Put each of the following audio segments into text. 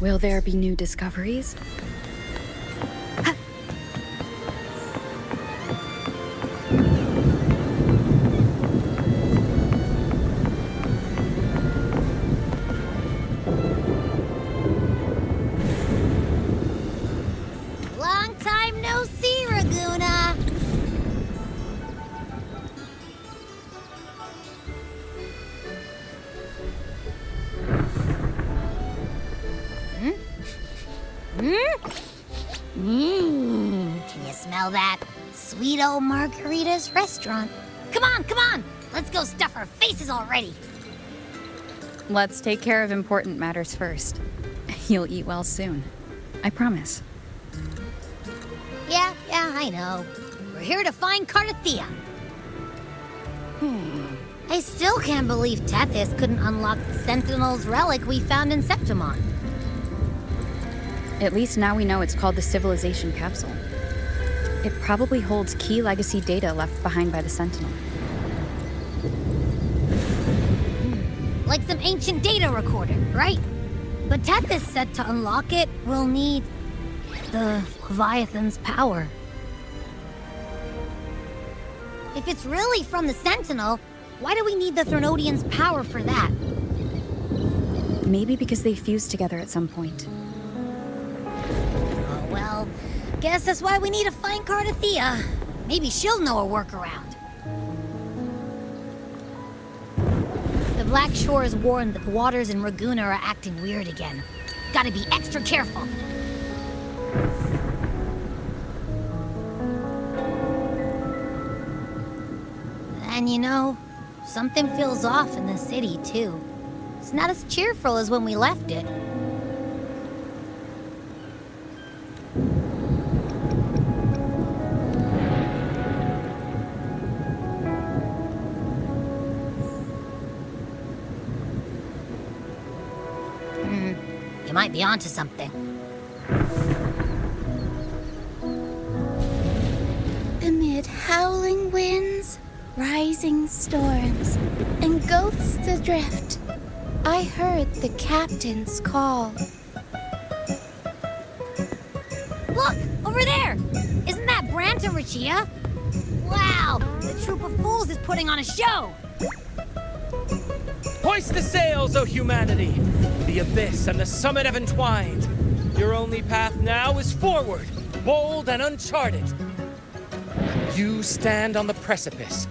Will there be new discoveries? Long time no see, Raguna. Can you smell that? Sweet old Margarita's restaurant. Come on! Let's go stuff our faces already. Let's take care of important matters first. You'll eat well soon. I promise. Yeah, I know. We're here to find Cardathea. I still can't believe Tethys couldn't unlock the Sentinel's relic we found in Septimon. At least now we know it's called the Civilization Capsule. It probably holds key legacy data left behind by the Sentinel. Like some ancient data recorder, right? But Tethys said to unlock it, we'll need the Leviathan's power. If it's really from the Sentinel, why do we need the Threnodian's power for that? Maybe because they fused together at some point. Oh, well, guess that's why we need to find Cardathea. Maybe she'll know a workaround. The Black Shore has warned that the waters in Raguna are acting weird again. Gotta be extra careful. And you know, something feels off in the city, too. It's not as cheerful as when we left it. You might be onto something. Amid howling winds, rising storms, and ghosts adrift, I heard the captain's call. Look! Over there! Isn't that Brant and Rinascita? Wow! The troop of fools is putting on a show! Hoist the sails, O humanity! The abyss and the summit have entwined. Your only path now is forward, bold and uncharted. You stand on the precipice.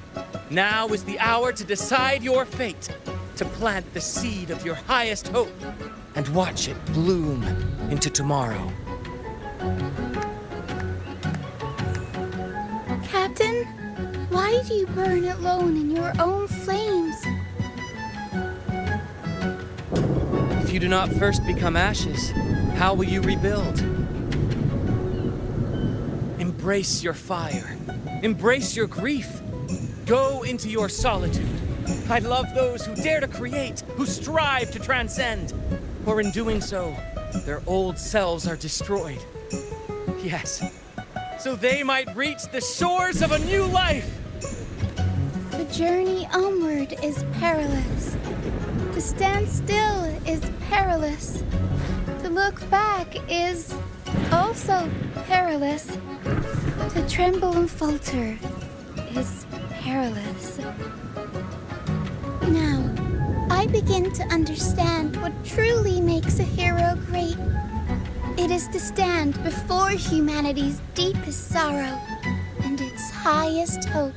Now is the hour to decide your fate, to plant the seed of your highest hope, and watch it bloom into tomorrow. Captain, why do you burn alone in your own flames? If you do not first become ashes, how will you rebuild? Embrace your fire. Embrace your grief. Go into your solitude. I love those who dare to create, who strive to transcend. For in doing so, their old selves are destroyed. Yes, so they might reach the shores of a new life. The journey onward is perilous. To stand still is perilous. To look back is also perilous. To tremble and falter is perilous. Now, I begin to understand what truly makes a hero great. It is to stand before humanity's deepest sorrow and its highest hope.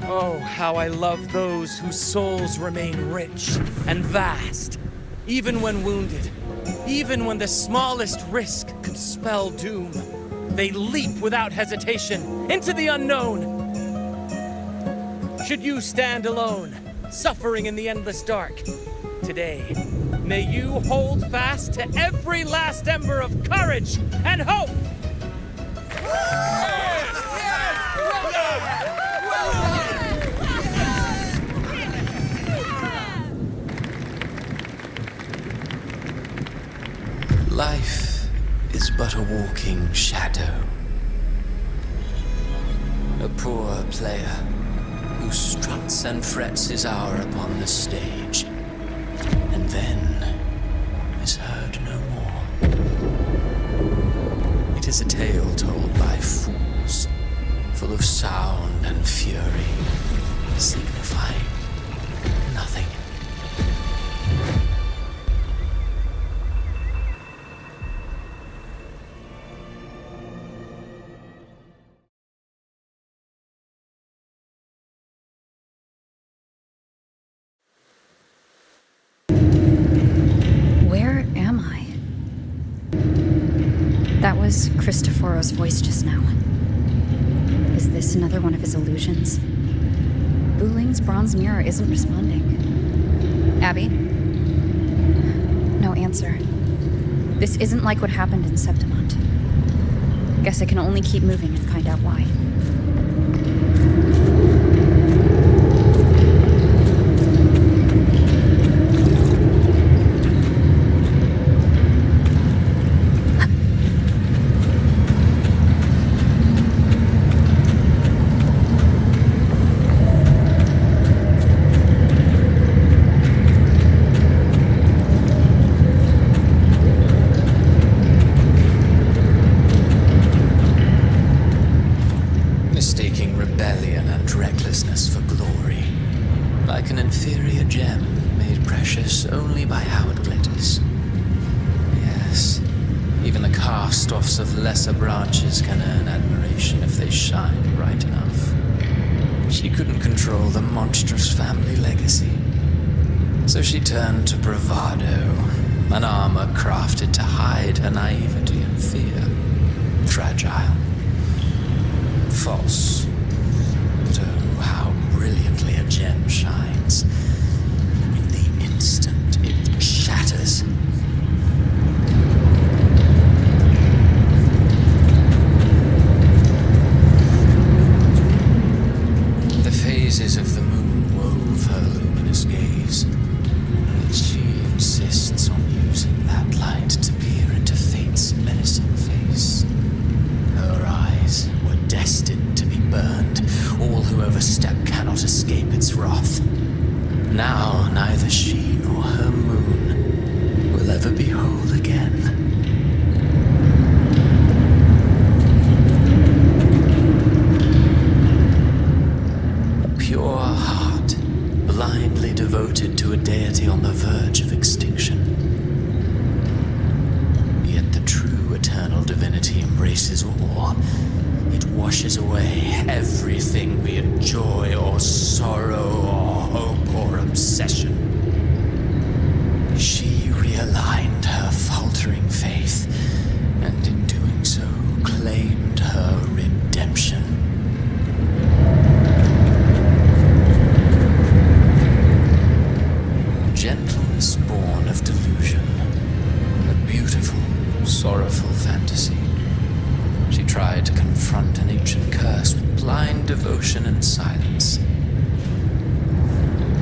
Oh, how I love those whose souls remain rich and vast, even when wounded, even when the smallest risk could spell doom. They leap without hesitation into the unknown. Should you stand alone, suffering in the endless dark, today, may you hold fast to every last ember of courage and hope! Life is but a walking shadow. A poor player who struts and frets his hour upon the stage, and then is heard no more. It is a tale told by fools, full of sound and fury, signifying nothing. That was Cristoforo's voice just now. Is this another one of his illusions? Buling's bronze mirror isn't responding. Abby? No answer. This isn't like what happened in Septimont. Guess I can only keep moving and find out why. Mistaking rebellion and recklessness for glory, like an inferior gem made precious only by how it glitters. Yes, even the cast-offs of lesser branches can earn admiration if they shine bright enough. She couldn't control the monstrous family legacy, so she turned to bravado, an armor crafted to hide her naivety and fear. Fragile. False. But oh, how brilliantly a gem shines. In the instant it shatters. The phases of the moon wove her luminous gaze, and she insists on using that light to peer into fate's menacing face. Her eyes were destined to be burned. All who overstep cannot escape its wrath. Now neither she nor her moon will ever be whole again. A pure heart, blindly devoted to a deity on the verge of extinction. Yet the true eternal divinity embraces all. It washes away everything, be it joy or sorrow or hope or obsession. She realigned her faltering faith, and in doing so, claimed her redemption. Gentleness born of delusion, a beautiful, sorrowful fantasy. She tried to confront an ancient curse with blind devotion and silence.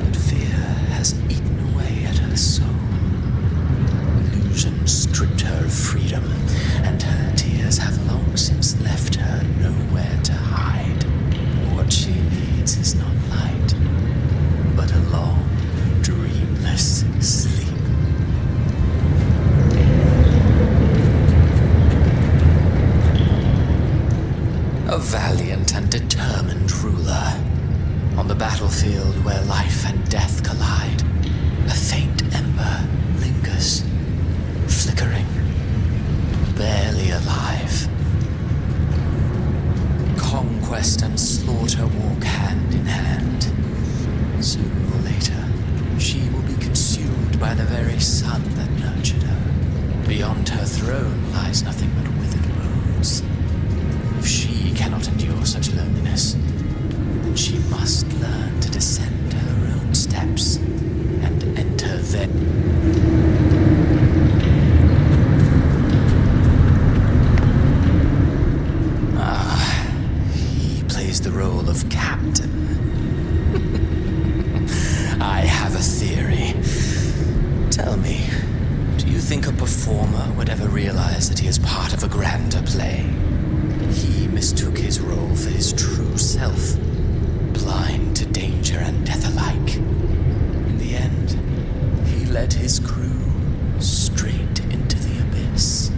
But fear has eaten away at her soul. Illusion stripped her of freedom, and her tears have long since left her nowhere to hide. What she needs is not light, but a long, dreamless sleep. A valiant and determined ruler. On the battlefield where life and death collide, a faint ember lingers, flickering, barely alive. Conquest and slaughter walk hand in hand. Sooner or later, she will be consumed by the very sun that nurtured her. Beyond her throne lies nothing but withered bones. If she cannot endure such loneliness, then she must learn to descend her own steps and enter their... He plays the role of captain. I have a theory. Tell me, do you think a performer would ever realize that he is part of a grander play? He mistook his role for his true self, blind to danger and death alike. In the end, he led his crew straight into the abyss.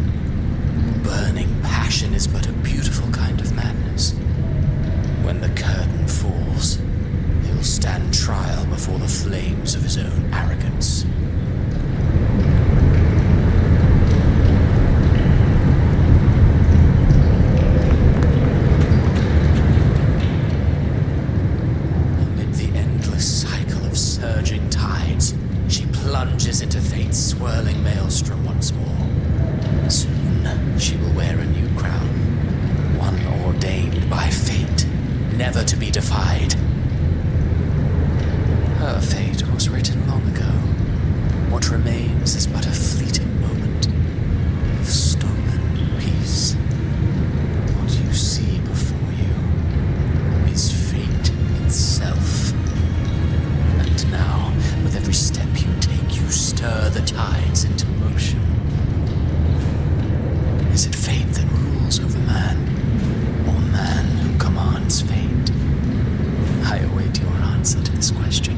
Burning passion is but a beautiful kind of madness. When the curtain falls, he'll stand trial before the flames of his own arrogance. Plunges into fate's swirling maelstrom once more. Soon she will wear a new crown, one ordained by fate, never to be defied. Her fate was written long ago. What remains is but a fleeting moment of stolen peace. What you see before you is fate itself. And now, with every step you take, you stir the tides into motion. Is it fate that rules over man, or man who commands fate? I await your answer to this question.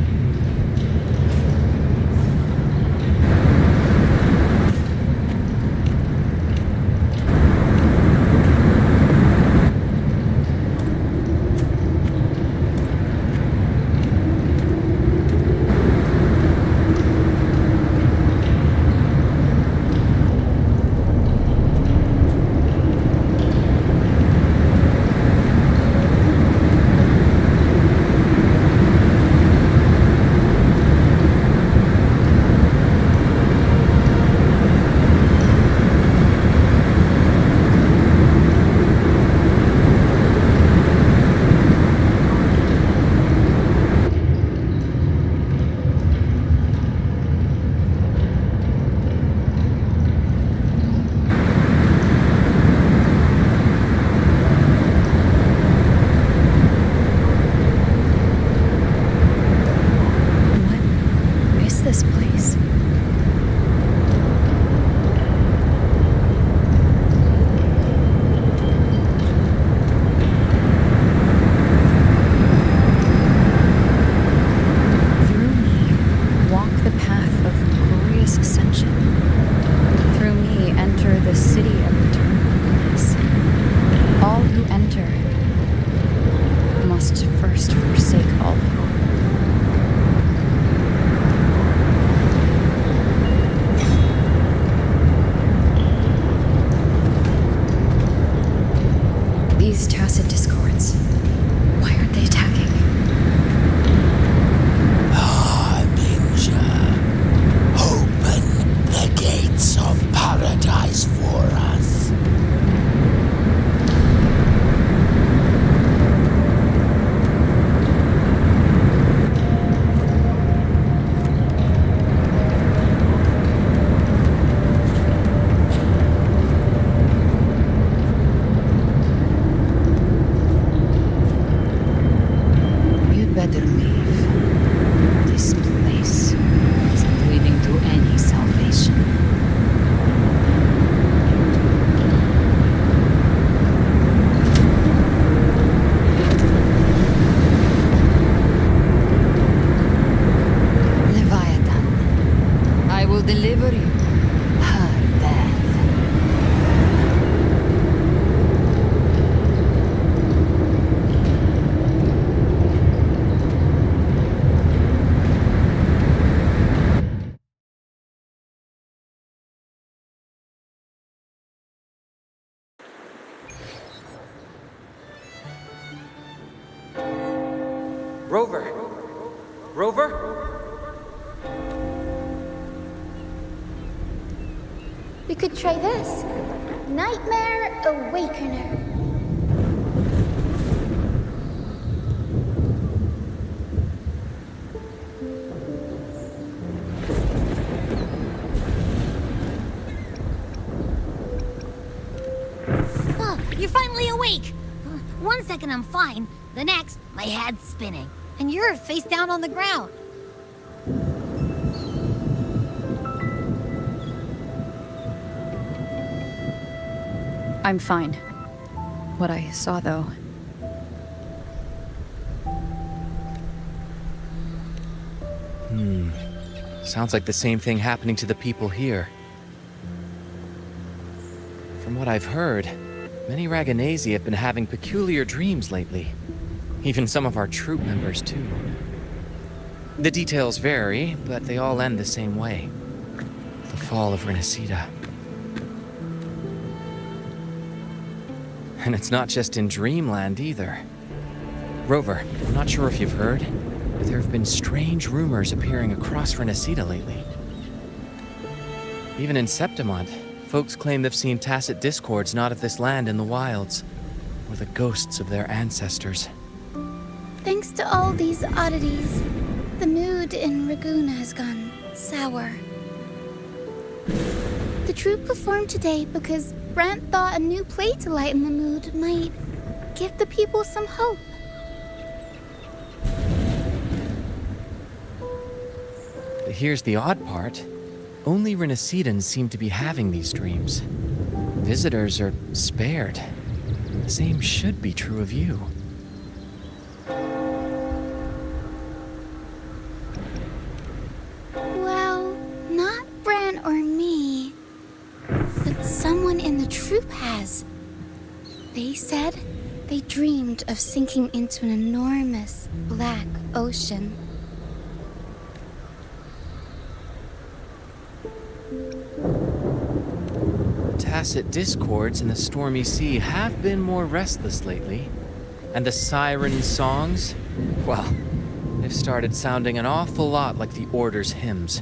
deliver you her death. Rover! Rover? We could try this. Nightmare Awakener. Oh, you're finally awake! 1 second I'm fine, the next, my head's spinning. And you're face down on the ground. I'm fine. What I saw, though. Sounds like the same thing happening to the people here. From what I've heard, many Raganesi have been having peculiar dreams lately. Even some of our troop members, too. The details vary, but they all end the same way. The fall of Rinascita. And it's not just in Dreamland, either. Rover, I'm not sure if you've heard, but there have been strange rumors appearing across Rinascita lately. Even in Septimont, folks claim they've seen tacit discords not of this land in the wilds, or the ghosts of their ancestors. Thanks to all these oddities, the mood in Raguna has gone sour. The troupe performed today because Brant thought a new play to lighten the mood might give the people some hope. But here's the odd part. Only Rinascitans seem to be having these dreams. Visitors are spared. The same should be true of you. Well, not Brant or me, but someone in the troupe has. They said they dreamed of sinking into an enormous black ocean. Tacit discords in the stormy sea have been more restless lately. And the siren songs, well, they've started sounding an awful lot like the Order's hymns.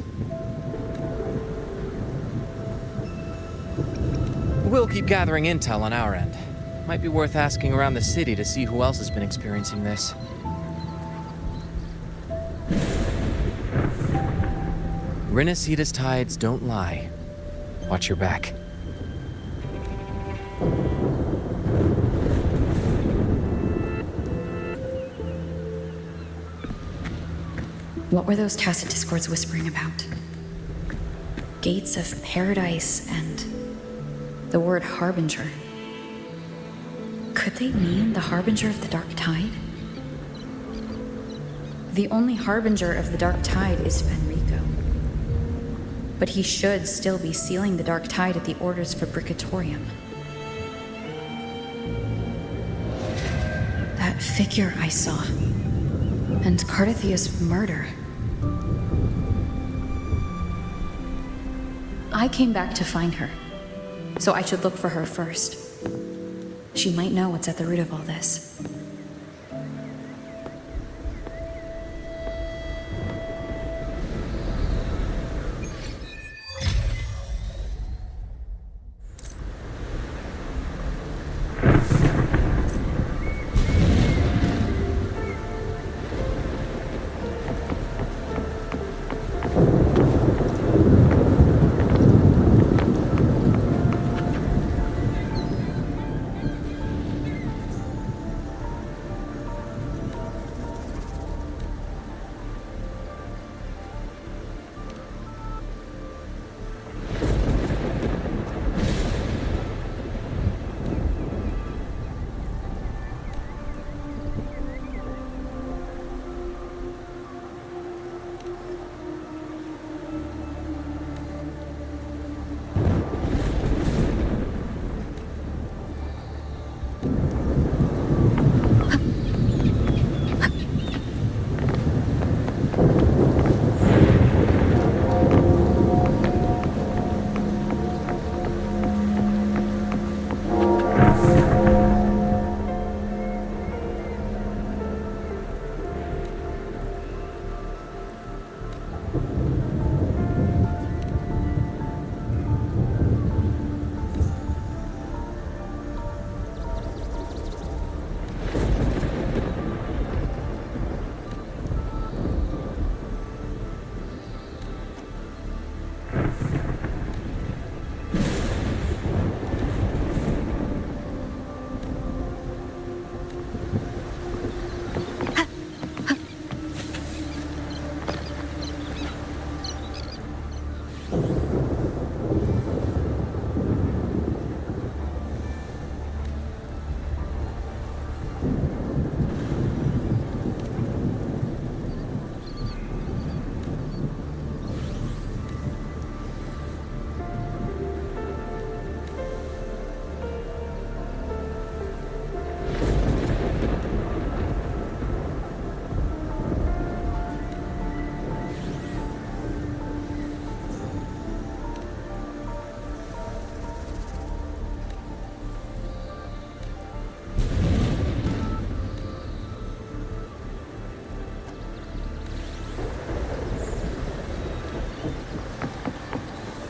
We'll keep gathering intel on our end. Might be worth asking around the city to see who else has been experiencing this. Rinascita's tides don't lie. Watch your back. What were those tacit discords whispering about? Gates of paradise and the word harbinger. Could they mean the harbinger of the dark tide? The only harbinger of the dark tide is Fenrico. But he should still be sealing the dark tide at the Order's Fabricatorium. That figure I saw. And Cardathia's murder. I came back to find her, so I should look for her first. She might know what's at the root of all this.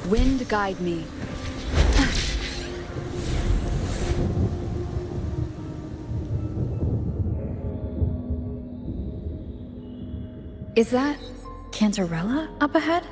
Wind guide me. Is that Cantarella up ahead?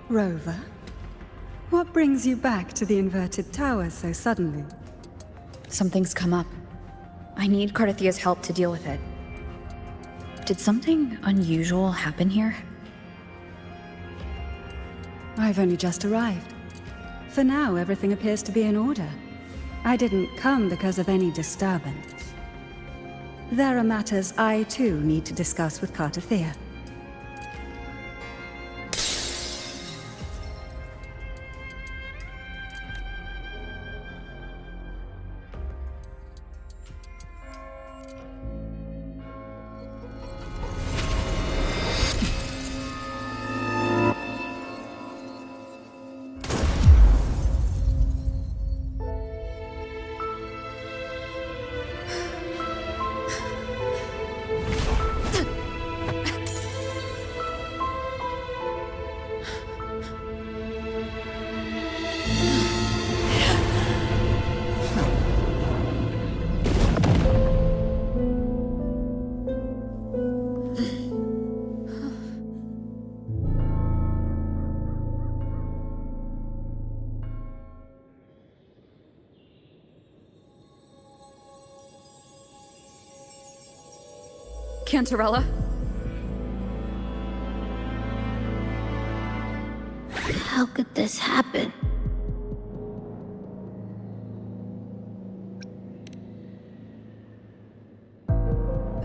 Rover, what brings you back to the inverted tower so suddenly? Something's come up. I need Cardathia's help to deal with it. Did something unusual happen here? I've only just arrived. For now, everything appears to be in order. I didn't come because of any disturbance. There are matters I, too, need to discuss with Cardathia. Cantarella? How could this happen?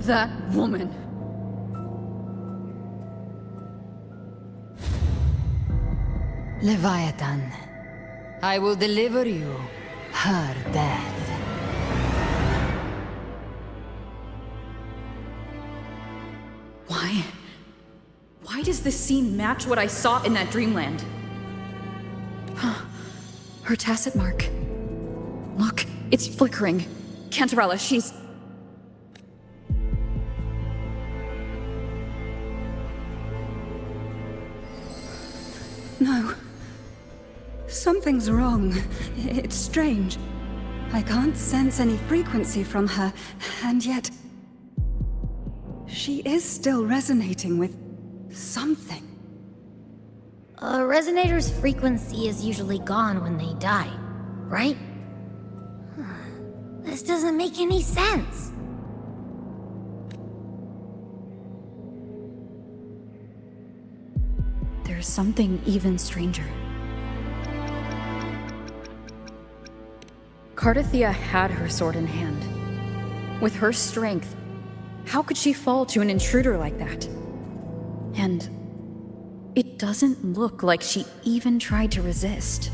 That woman. Leviathan, I will deliver you her death. Why? Why does this scene match what I saw in that dreamland? Her tacit mark. Look, it's flickering. Cantarella, she's... No. Something's wrong. It's strange. I can't sense any frequency from her, and yet... she is still resonating with something. A resonator's frequency is usually gone when they die, right? This doesn't make any sense. There's something even stranger. Cardathia had her sword in hand. With her strength, how could she fall to an intruder like that? And it doesn't look like she even tried to resist.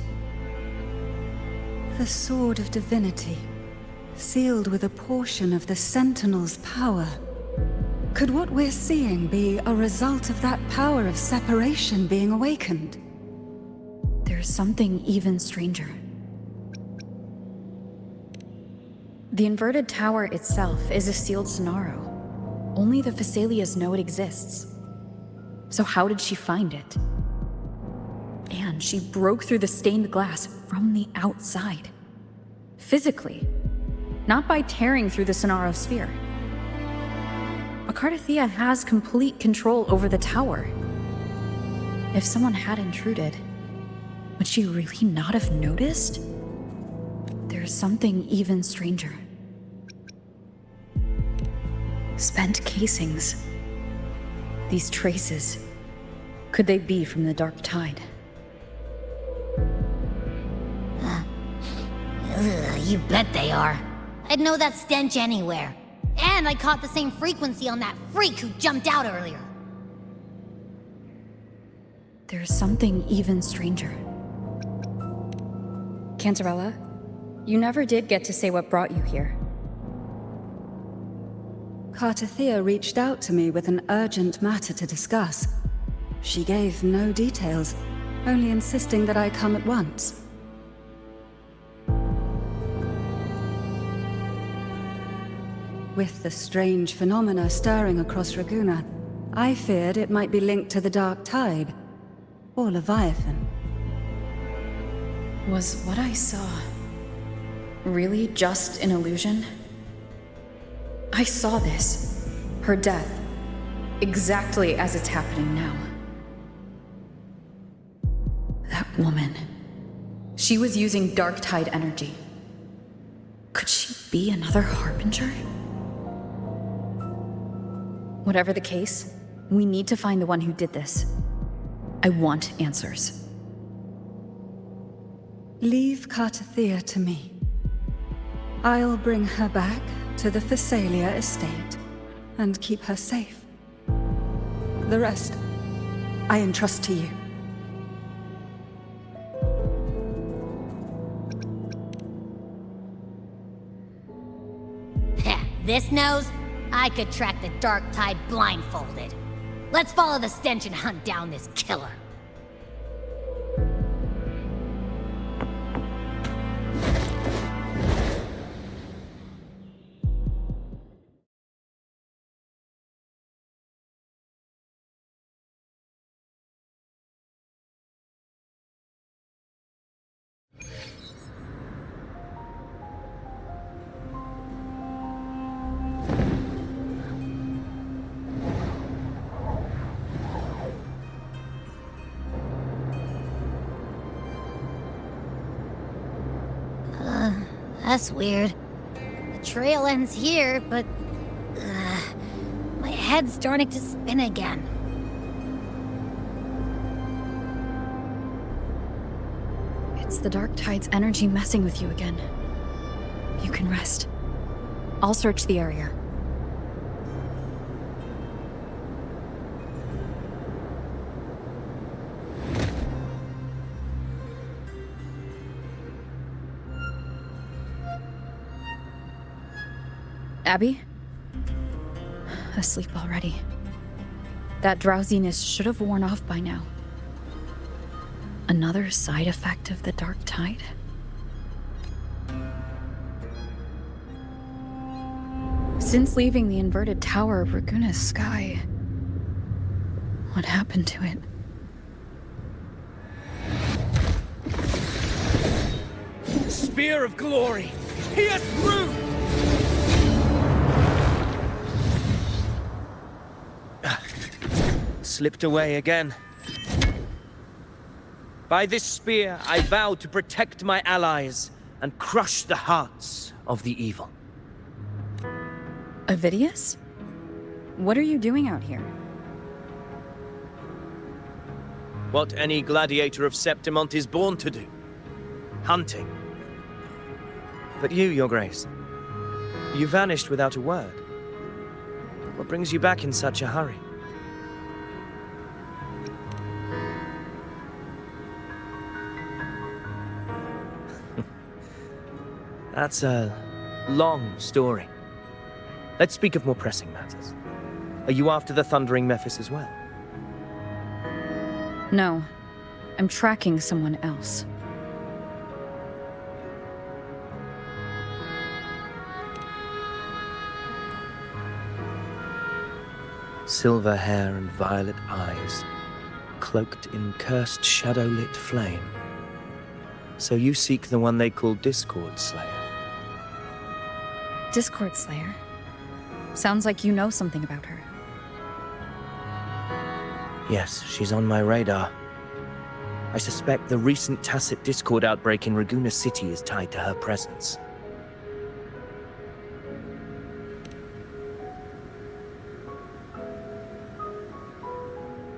The Sword of Divinity, sealed with a portion of the Sentinel's power. Could what we're seeing be a result of that power of separation being awakened? There's something even stranger. The inverted tower itself is a sealed sonaro. Only the Phasalias know it exists. So how did she find it? And she broke through the stained glass from the outside. Physically. Not by tearing through the sonaro sphere. Cardathia has complete control over the tower. If someone had intruded, would she really not have noticed? There's something even stranger. Spent casings. These traces. Could they be from the Dark Tide? You bet they are. I'd know that stench anywhere. And I caught the same frequency on that freak who jumped out earlier. There's something even stranger. Cantarella, You never did get to say what brought you here. Cartathea reached out to me with an urgent matter to discuss. She gave no details, only insisting that I come at once. With the strange phenomena stirring across Raguna, I feared it might be linked to the Dark Tide, or Leviathan. Was what I saw really just an illusion? I saw this, her death, exactly as it's happening now. That woman, she was using Dark Tide energy. Could she be another Harbinger? Whatever the case, we need to find the one who did this. I want answers. Leave Cartathea to me. I'll bring her back to the Thessalia estate and keep her safe. The rest, I entrust to you. Heh, this nose? I could track the Dark Tide blindfolded. Let's follow the stench and hunt down this killer. That's weird. The trail ends here, but... my head's starting to spin again. It's the Dark Tide's energy messing with you again. You can rest. I'll search the area. Abby? Asleep already. That drowsiness should have worn off by now. Another side effect of the Dark Tide? Since leaving the inverted tower of Raguna's sky, what happened to it? Spear of glory! Pierce through! Slipped away again. By this spear, I vow to protect my allies and crush the hearts of the evil. Avidius? What are you doing out here? What any gladiator of Septimont is born to do. Hunting. But you, Your Grace, you vanished without a word. What brings you back in such a hurry? That's a long story. Let's speak of more pressing matters. Are you after the Thundering Mephis as well? No. I'm tracking someone else. Silver hair and violet eyes, cloaked in cursed shadow-lit flame. So you seek the one they call Discord Slayer. Discord Slayer? Sounds like you know something about her. Yes, she's on my radar. I suspect the recent tacit Discord outbreak in Raguna City is tied to her presence.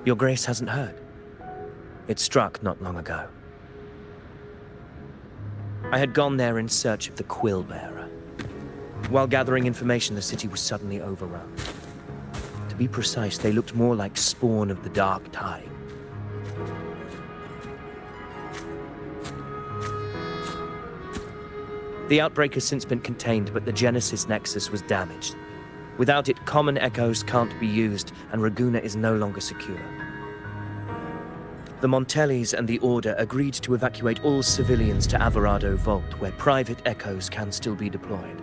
Your Grace hasn't heard. It struck not long ago. I had gone there in search of the Quill Bearer. While gathering information, the city was suddenly overrun. To be precise, they looked more like spawn of the Dark Tide. The outbreak has since been contained, but the Genesis Nexus was damaged. Without it, common echoes can't be used, and Raguna is no longer secure. The Montellis and the Order agreed to evacuate all civilians to Alvarado Vault, where private echoes can still be deployed.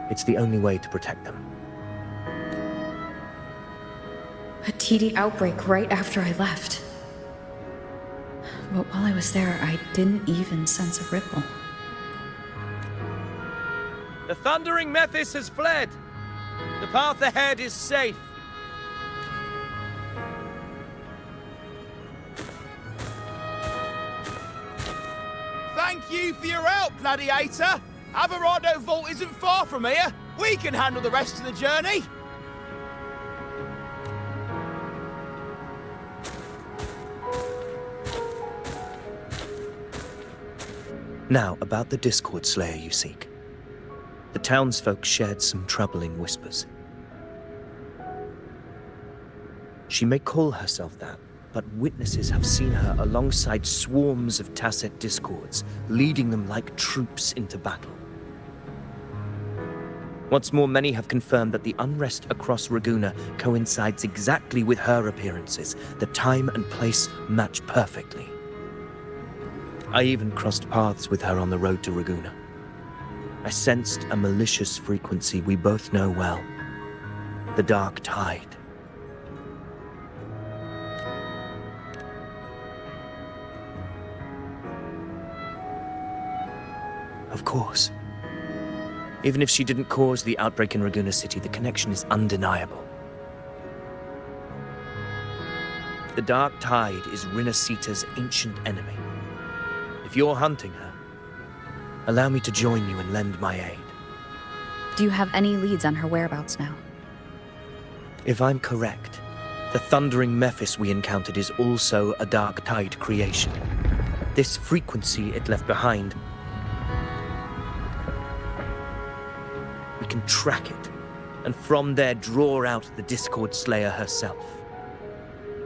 It's the only way to protect them. A TD outbreak right after I left. But while I was there, I didn't even sense a ripple. The Thundering Mephis has fled! The path ahead is safe! Thank you for your help, Gladiator! Alvarado Vault isn't far from here! We can handle the rest of the journey! Now, about the Discord Slayer you seek. The townsfolk shared some troubling whispers. She may call herself that, but witnesses have seen her alongside swarms of Tacet discords, leading them like troops into battle. What's more, many have confirmed that the unrest across Raguna coincides exactly with her appearances. The time and place match perfectly. I even crossed paths with her on the road to Raguna. I sensed a malicious frequency we both know well. The Dark Tide. Of course. Even if she didn't cause the outbreak in Raguna City, the connection is undeniable. The Dark Tide is Rinascita's ancient enemy. If you're hunting her, allow me to join you and lend my aid. Do you have any leads on her whereabouts now? If I'm correct, the Thundering Mephis we encountered is also a Dark Tide creation. This frequency it left behind, we can track it, and from there draw out the Discord Slayer herself.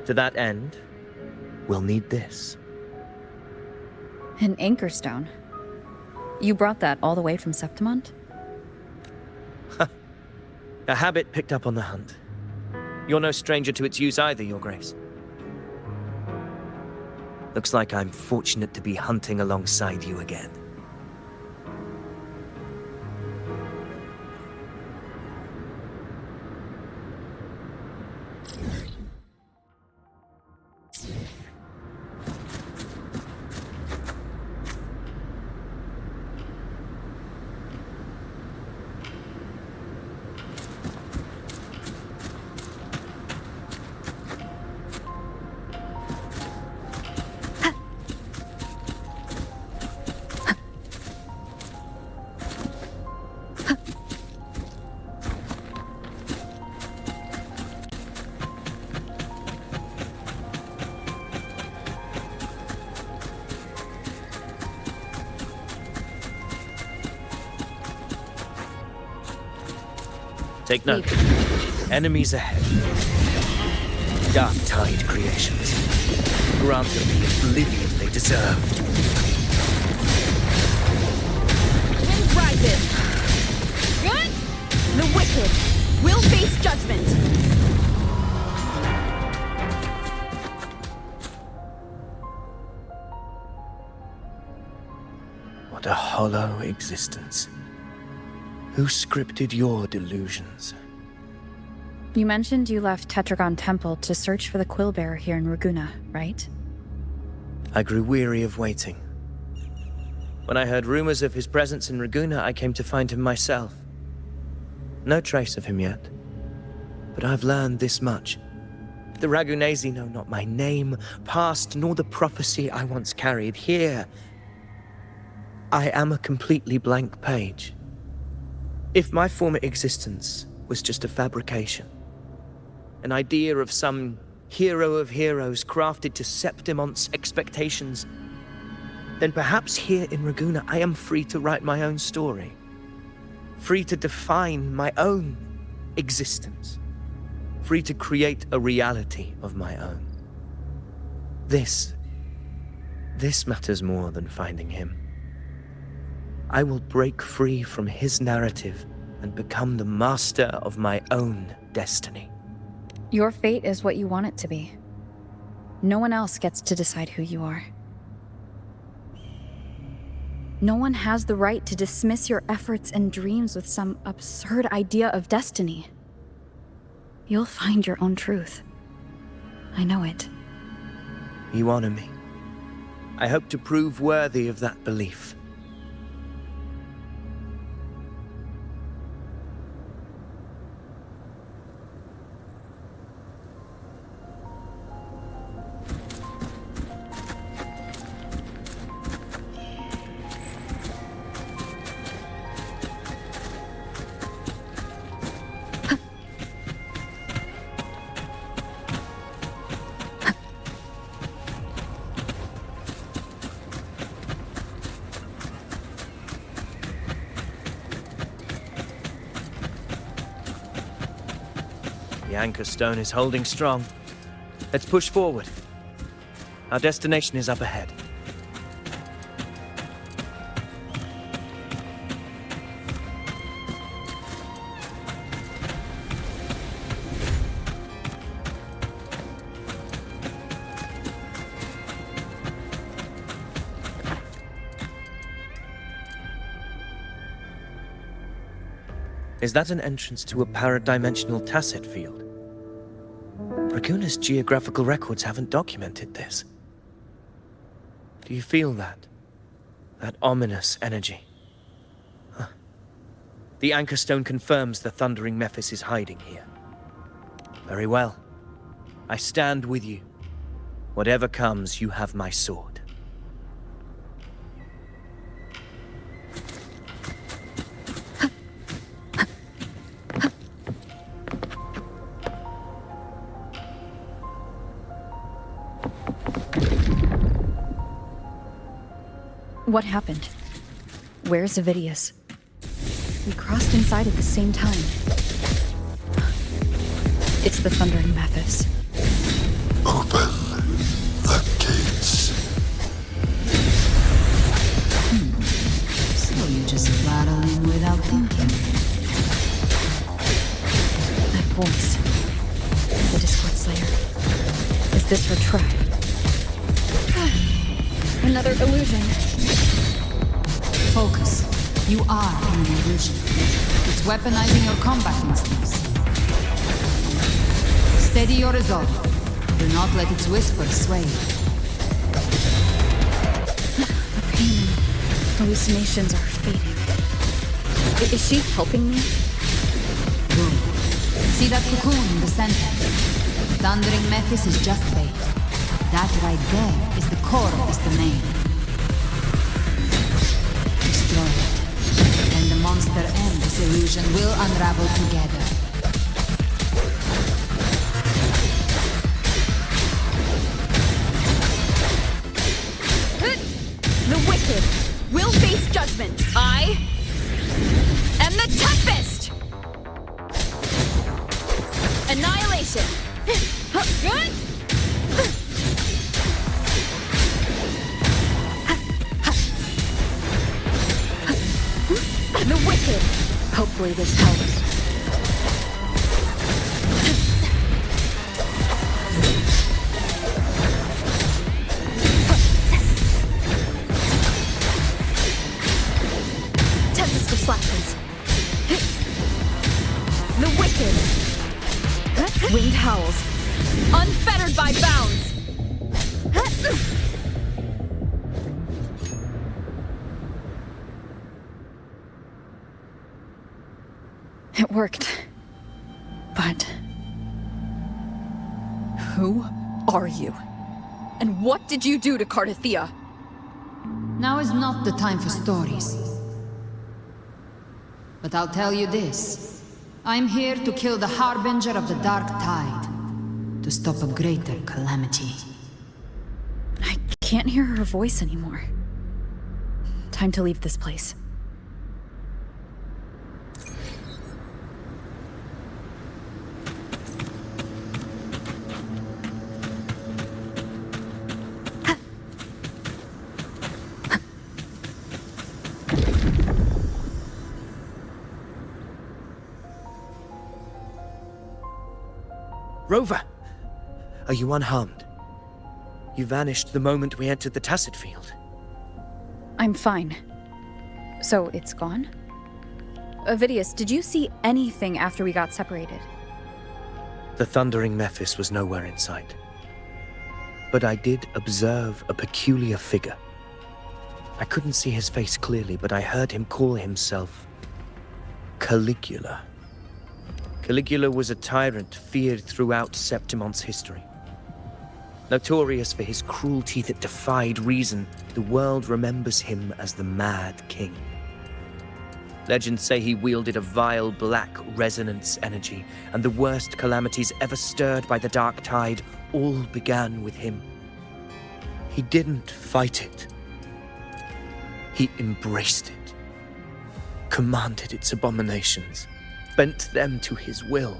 To that end, we'll need this. An anchor stone. You brought that all the way from Septimont? A habit picked up on the hunt. You're no stranger to its use either, Your Grace. Looks like I'm fortunate to be hunting alongside you again. Take note. Enemies ahead. Dark Tide creations. Grant them the oblivion they deserve. Wind rises. Good? The wicked will face judgment. What a hollow existence. Who scripted your delusions? You mentioned you left Tetragon Temple to search for the Quillbearer here in Raguna, right? I grew weary of waiting. When I heard rumors of his presence in Raguna, I came to find him myself. No trace of him yet. But I've learned this much. The Ragunesi know not my name, past, nor the prophecy I once carried. Here, I am a completely blank page. If my former existence was just a fabrication, an idea of some hero of heroes crafted to Septimont's expectations, then perhaps here in Raguna I am free to write my own story, free to define my own existence, free to create a reality of my own. This matters more than finding him. I will break free from his narrative and become the master of my own destiny. Your fate is what you want it to be. No one else gets to decide who you are. No one has the right to dismiss your efforts and dreams with some absurd idea of destiny. You'll find your own truth. I know it. You honor me. I hope to prove worthy of that belief. The anchor stone is holding strong. Let's push forward. Our destination is up ahead. Is that an entrance to a paradimensional tacit field? Raguna's geographical records haven't documented this. Do you feel that? That ominous energy? Huh. The anchor stone confirms the thundering Mephis is hiding here. Very well. I stand with you. Whatever comes, you have my sword. What happened? Where's Avidius? We crossed inside at the same time. It's the Thundering Mephis. Open the gates. So you just rattle in without thinking. That voice. The Discord Slayer. Is this her tribe? Another illusion. Focus. You are an illusion. It's weaponizing your combat instincts. Steady your resolve. Do not let its whispers sway you. The pain and hallucinations are fading. Is she helping me? Good. See that cocoon in the center? Thundering Mephis is just bait. That right there is the core of this domain. Destroy it, and the monster and this illusion will unravel together. The wicked will face judgment. I am the toughest! Annihilation! Good? The wicked! Hopefully this helps. Tempest of Slashes. The wicked! Wind howls. Unfettered by bounds! It worked. But... Who are you? And what did you do to Cardathia? Now is not the time for stories. But I'll tell you this. I'm here to kill the Harbinger of the Dark Tide. To stop a greater calamity. I can't hear her voice anymore. Time to leave this place. Rover! Are you unharmed? You vanished the moment we entered the Tacit Field. I'm fine. So it's gone? Ovidius, did you see anything after we got separated? The thundering Mephis was nowhere in sight. But I did observe a peculiar figure. I couldn't see his face clearly, but I heard him call himself Caligula. Caligula was a tyrant feared throughout Septimon's history. Notorious for his cruelty that defied reason, the world remembers him as the Mad King. Legends say he wielded a vile black resonance energy, and the worst calamities ever stirred by the Dark Tide all began with him. He didn't fight it. He embraced it, commanded its abominations, bent them to his will.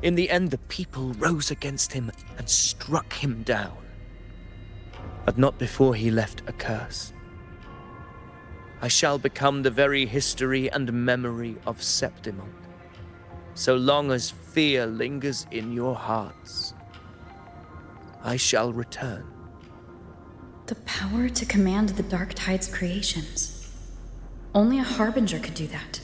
In the end, the people rose against him and struck him down. But not before he left a curse. I shall become the very history and memory of Septimon, so long as fear lingers in your hearts. I shall return. The power to command the Dark Tide's creations. Only a Harbinger could do that.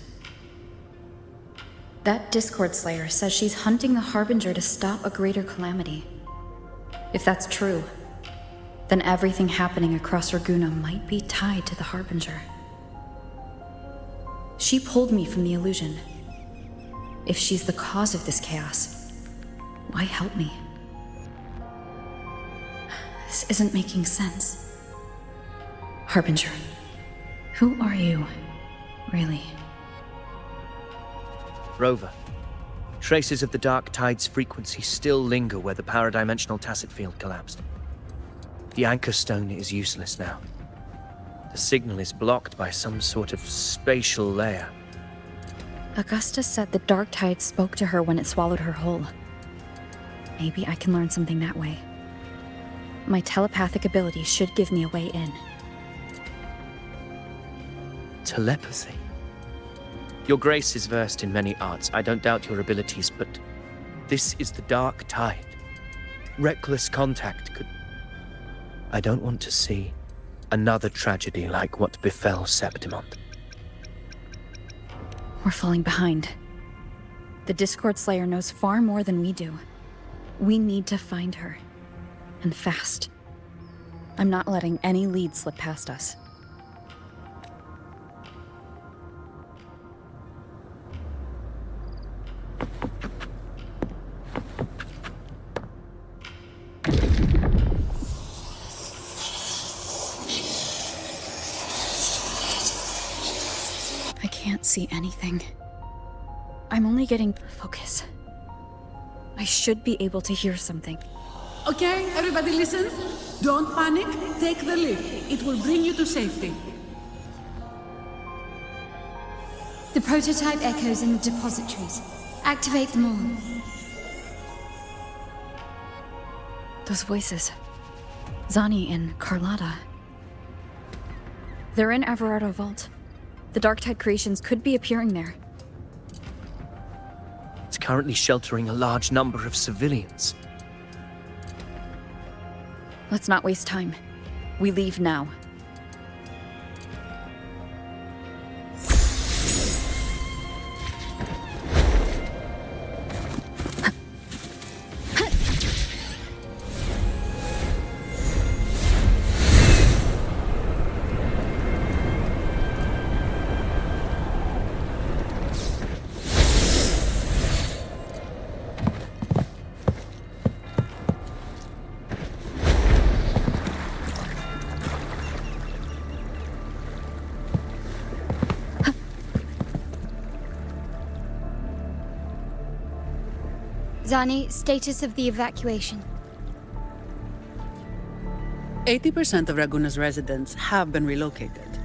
That Discord Slayer says she's hunting the Harbinger to stop a greater calamity. If that's true, then everything happening across Raguna might be tied to the Harbinger. She pulled me from the illusion. If she's the cause of this chaos, why help me? This isn't making sense. Harbinger, who are you, really? Rover, traces of the Dark Tide's frequency still linger where the paradimensional Tacit Field collapsed. The anchor stone is useless now. The signal is blocked by some sort of spatial layer. Augusta said the Dark Tide spoke to her when it swallowed her whole. Maybe I can learn something that way. My telepathic ability should give me a way in. Telepathy? Your Grace is versed in many arts. I don't doubt your abilities, but this is the Dark Tide. Reckless contact could... I don't want to see another tragedy like what befell Septimon. We're falling behind. The Discord Slayer knows far more than we do. We need to find her. And fast. I'm not letting any lead slip past us. I can't see anything. I'm only getting focus. I should be able to hear something. Okay, everybody listen. Don't panic. Take the lift. It will bring you to safety. The prototype echoes in the depositories. Activate them all. Those voices. Zani and Carlotta. They're in Everardo Vault. The Dark Tide creations could be appearing there. It's currently sheltering a large number of civilians. Let's not waste time. We leave now. Zani, status of the evacuation. 80% of Raguna's residents have been relocated.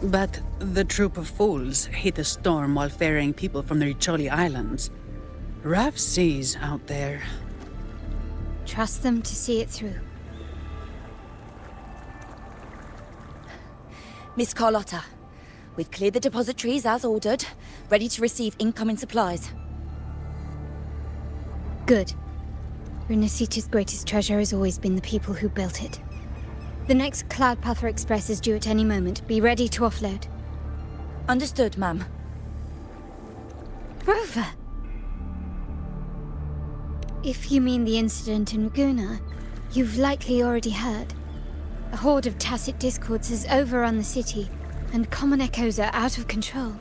But the troop of fools hit a storm while ferrying people from the Riccioli Islands. Rough seas out there. Trust them to see it through. Miss Carlotta, we've cleared the depositories as ordered, ready to receive incoming supplies. Good. Rinascita's greatest treasure has always been the people who built it. The next Cloudpuffer Express is due at any moment. Be ready to offload. Understood, ma'am. Rover! If you mean the incident in Raguna, you've likely already heard. A horde of tacit discords has overrun the city, and common echoes are out of control.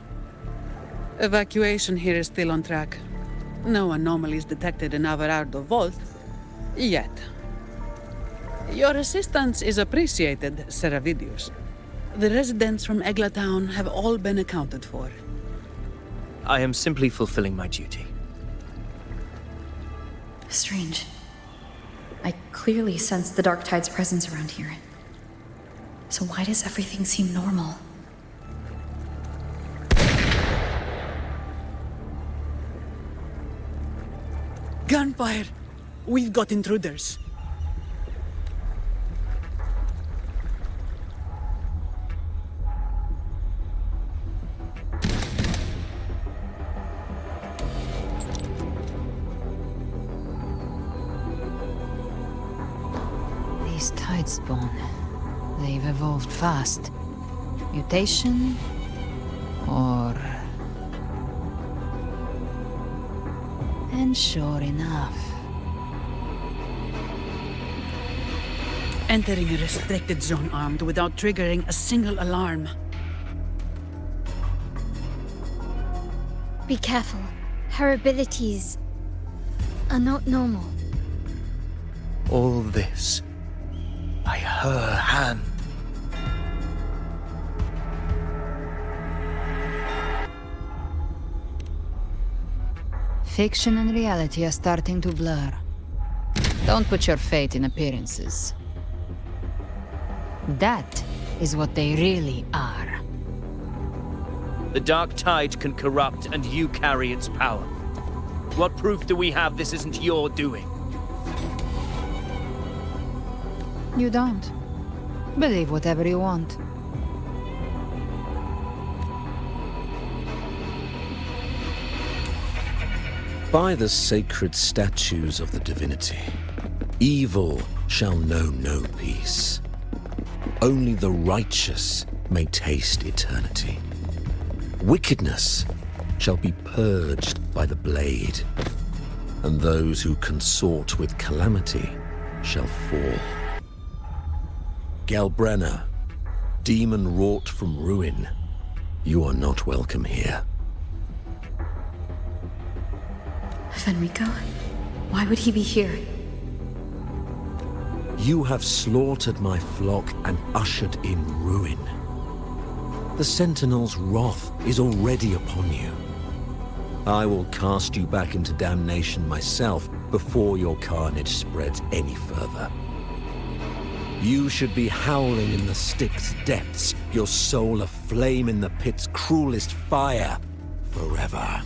Evacuation here is still on track. No anomalies detected in Averardo Vault. Yet. Your assistance is appreciated, Seravidius. The residents from Eglatown have all been accounted for. I am simply fulfilling my duty. Strange. I clearly sense the Dark Tide's presence around here. So why does everything seem normal? Gunfire! We've got intruders. These Tidespawn, they've evolved fast. Mutation? Or... And sure enough... Entering a restricted zone armed without triggering a single alarm. Be careful. Her abilities are not normal. All this by her hand. Fiction and reality are starting to blur. Don't put your faith in appearances. That is what they really are. The Dark Tide can corrupt, and you carry its power. What proof do we have this isn't your doing? You don't. Believe whatever you want. By the sacred statues of the divinity, evil shall know no peace. Only the righteous may taste eternity. Wickedness shall be purged by the blade, and those who consort with calamity shall fall. Galbrenna, demon wrought from ruin, you are not welcome here. Fenrico? Why would he be here? You have slaughtered my flock and ushered in ruin. The Sentinel's wrath is already upon you. I will cast you back into damnation myself before your carnage spreads any further. You should be howling in the Styx's depths, your soul aflame in the pit's cruelest fire, forever.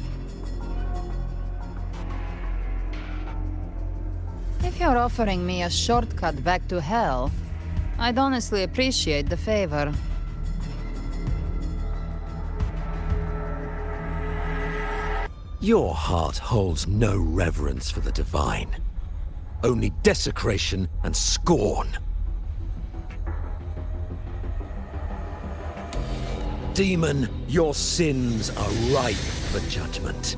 If you're offering me a shortcut back to hell, I'd honestly appreciate the favor. Your heart holds no reverence for the divine. Only desecration and scorn. Demon, your sins are ripe for judgment.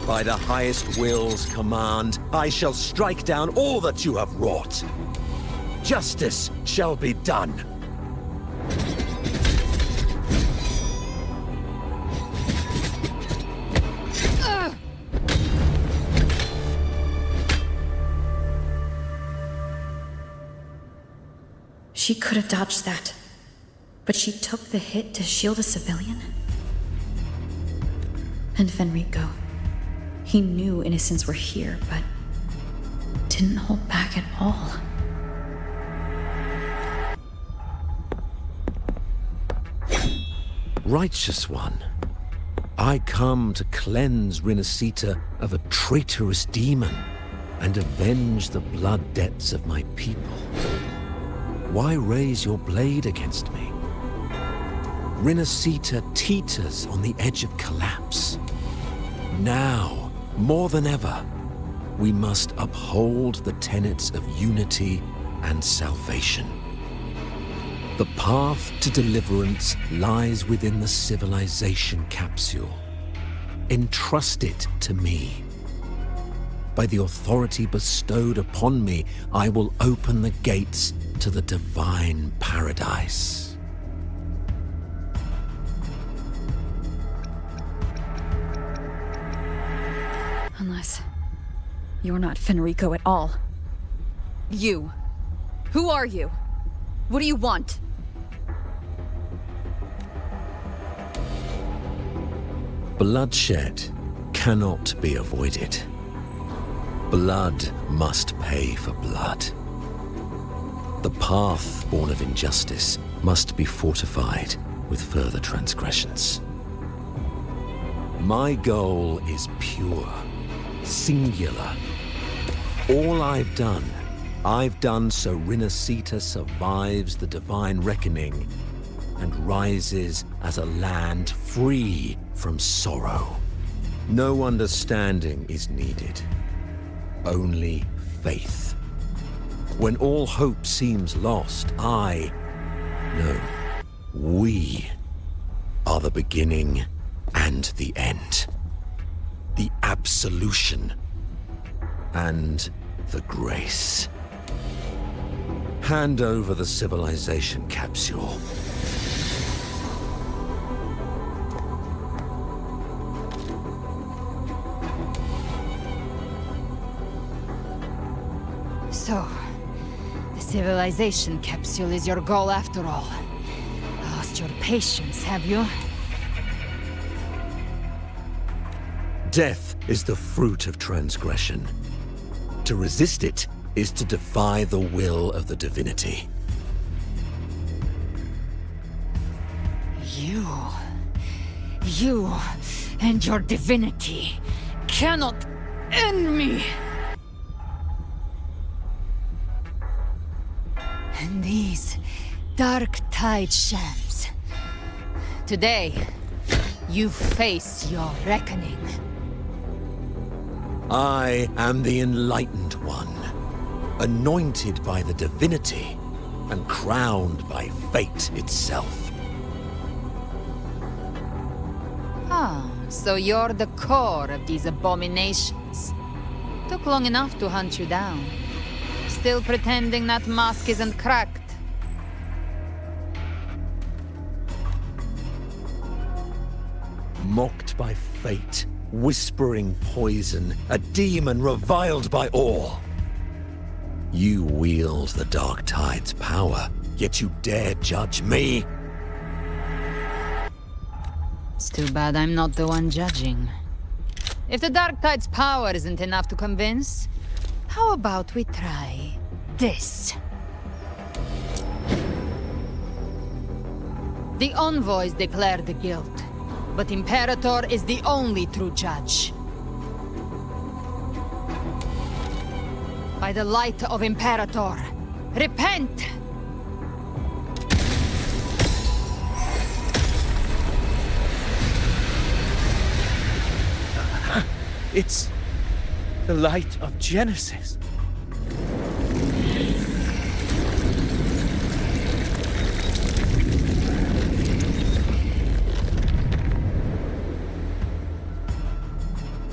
By the highest will's command, I shall strike down all that you have wrought. Justice shall be done. She could have dodged that, but she took the hit to shield a civilian? And Fenrico, he knew innocents were here, but didn't hold back at all. Righteous One, I come to cleanse Rinascita of a traitorous demon and avenge the blood debts of my people. Why raise your blade against me? Rinascita teeters on the edge of collapse. Now, more than ever, we must uphold the tenets of unity and salvation. The path to deliverance lies within the civilization capsule. Entrust it to me. By the authority bestowed upon me, I will open the gates to the divine paradise. Unless you're not Fenrico at all. You. Who are you? What do you want? Bloodshed cannot be avoided. Blood must pay for blood. The path born of injustice must be fortified with further transgressions. My goal is pure, singular. All I've done so Rinascita survives the divine reckoning and rises as a land free from sorrow. No understanding is needed, only faith. When all hope seems lost, we are the beginning and the end. The absolution and the grace. Hand over the civilization capsule. So, the civilization capsule is your goal after all. Lost your patience, have you? Death is the fruit of transgression. To resist it is to defy the will of the divinity. You and your divinity cannot end me! And these dark tide shams. Today, you face your reckoning. I am the enlightened one, anointed by the divinity and crowned by fate itself. Ah, so you're the core of these abominations. Took long enough to hunt you down. Still pretending that mask isn't cracked. Mocked by fate, whispering poison, a demon reviled by all. You wield the Dark Tide's power, yet you dare judge me? It's too bad I'm not the one judging. If the Dark Tide's power isn't enough to convince, how about we try this? The envoys declare the guilt, but Imperator is the only true judge. By the light of Imperator, repent! It's the light of Genesis.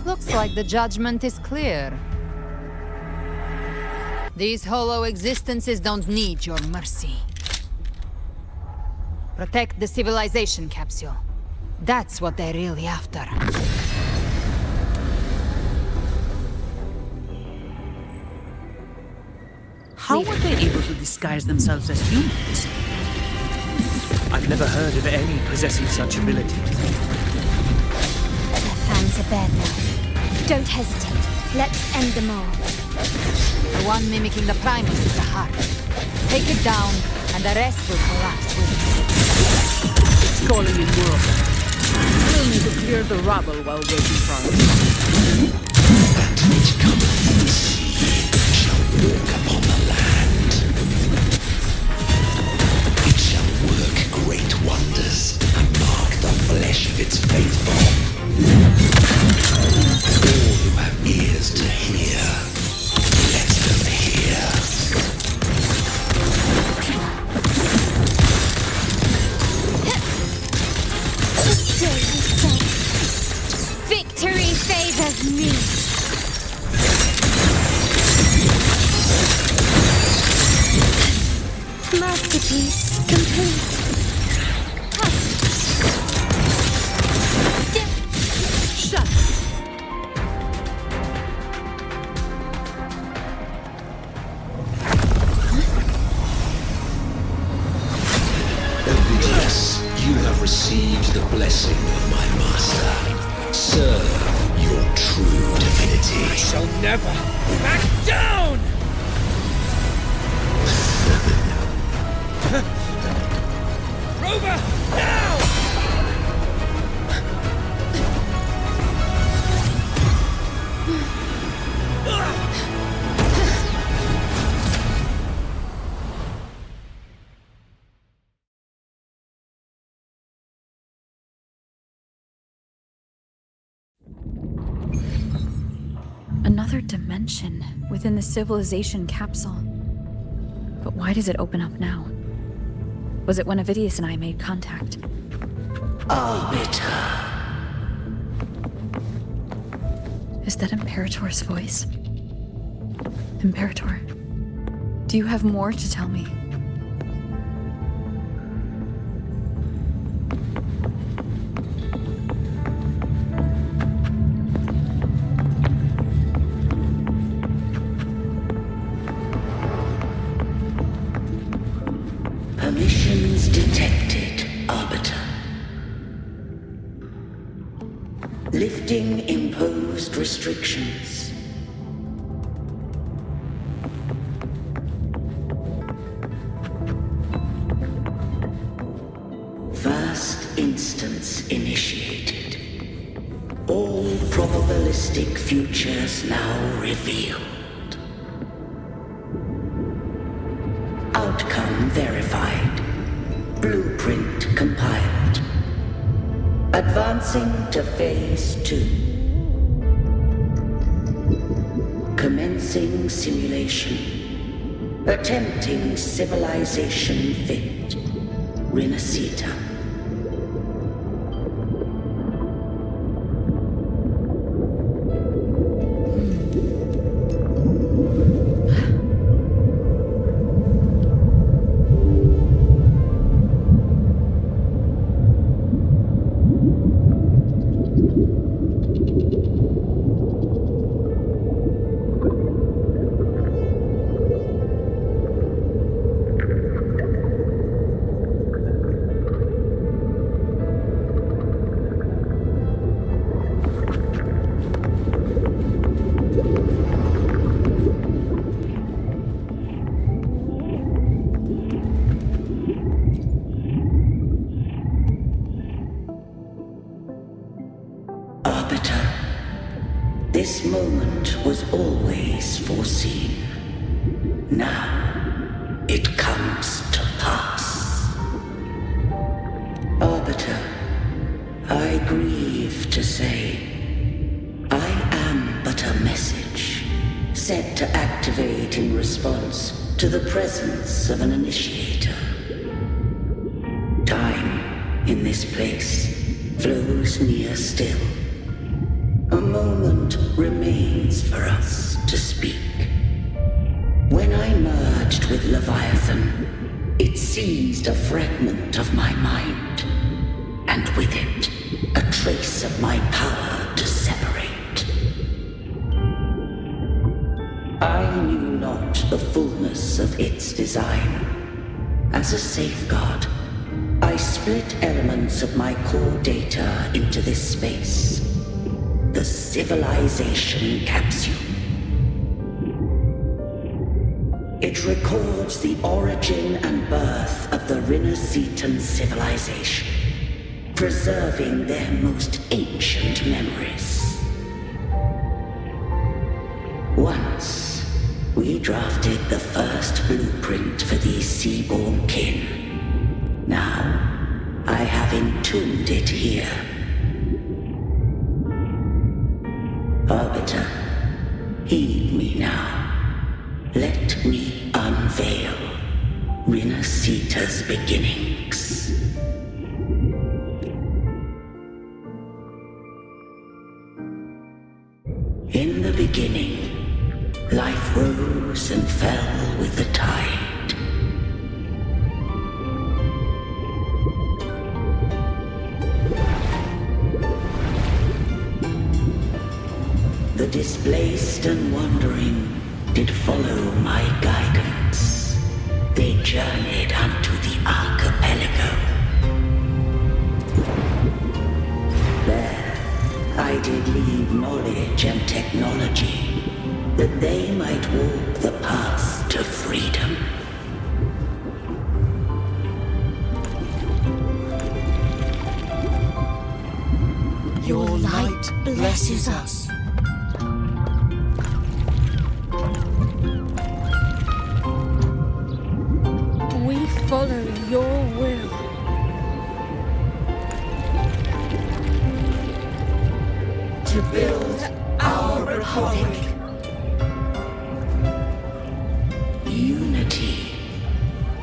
Looks like the judgment is clear. These hollow existences don't need your mercy. Protect the civilization capsule. That's what they're really after. How were they able to disguise themselves as humans? I've never heard of any possessing such abilities. Their fangs are bared now. Don't hesitate. Let's end them all. The one mimicking the Primus is the heart. Take it down, and the rest will collapse with it. It's calling in more of them. We'll need to clear the rubble while waiting for us. That which cometh from the sea shall walk upon the land. It shall work great wonders and mark the flesh of its faithful. All who have ears to hear, Masterpiece complete. Shut. Ovidius, you have received the blessing of my master. Serve your true divinity. I shall never back down! Rover, now! Another dimension within the civilization capsule. But why does it open up now? Was it when Ovidius and I made contact? Arbiter. Is that Imperator's voice? Imperator, do you have more to tell me? Permissions detected, Arbiter. Lifting imposed restrictions. First instance initiated. All probabilistic futures now revealed. Outcome verified. Blueprint compiled. Advancing to Phase 2. Commencing simulation. Attempting civilization fit. Rinascita. This moment was always foreseen. Now, it comes to pass. Arbiter, I grieve to say, I am but a message, set to activate in response to the presence of an initiator. Time, in this place, flows near still. A moment remains for us to speak. When I merged with Leviathan, it seized a fragment of my mind, and with it, a trace of my power to separate. I knew not the fullness of its design. As a safeguard, I split elements of my core data into this space. The civilization capsule. It records the origin and birth of the Rinascitan civilization, preserving their most ancient memories. Once, we drafted the first blueprint for these seaborn kin. Now, I have entombed it here. Arbiter, heed me now. Let me unveil Rinascita's beginnings. In the beginning, life rose and fell with the tide. Displaced and wandering, did follow my guidance. They journeyed unto the archipelago. There, I did leave knowledge and technology, that they might walk the path to freedom. Your light blesses us. We follow your will. To build our republic. Unity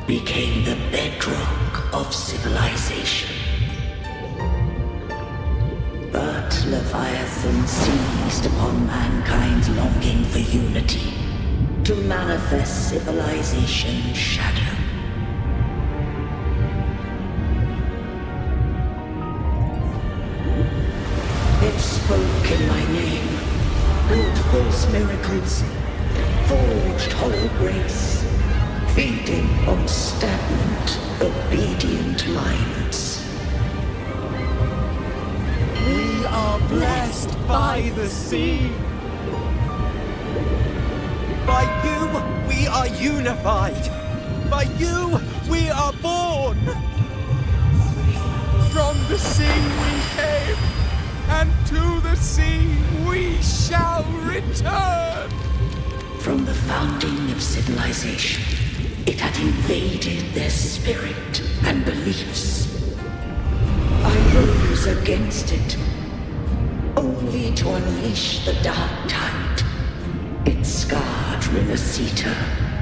became the bedrock of civilization. But Leviathan seized upon mankind's longing for unity to manifest civilization's shadow. It spoke in my name, wrought false miracles, forged hollow grace, feeding on stagnant, obedient minds. We are blessed by the sea. By you, we are unified. By you, we are born. From the sea we came, and to the sea we shall return. From the founding of civilization, it had invaded their spirit and beliefs. I rose against it, only to unleash the dark tide. It scarred Rinascita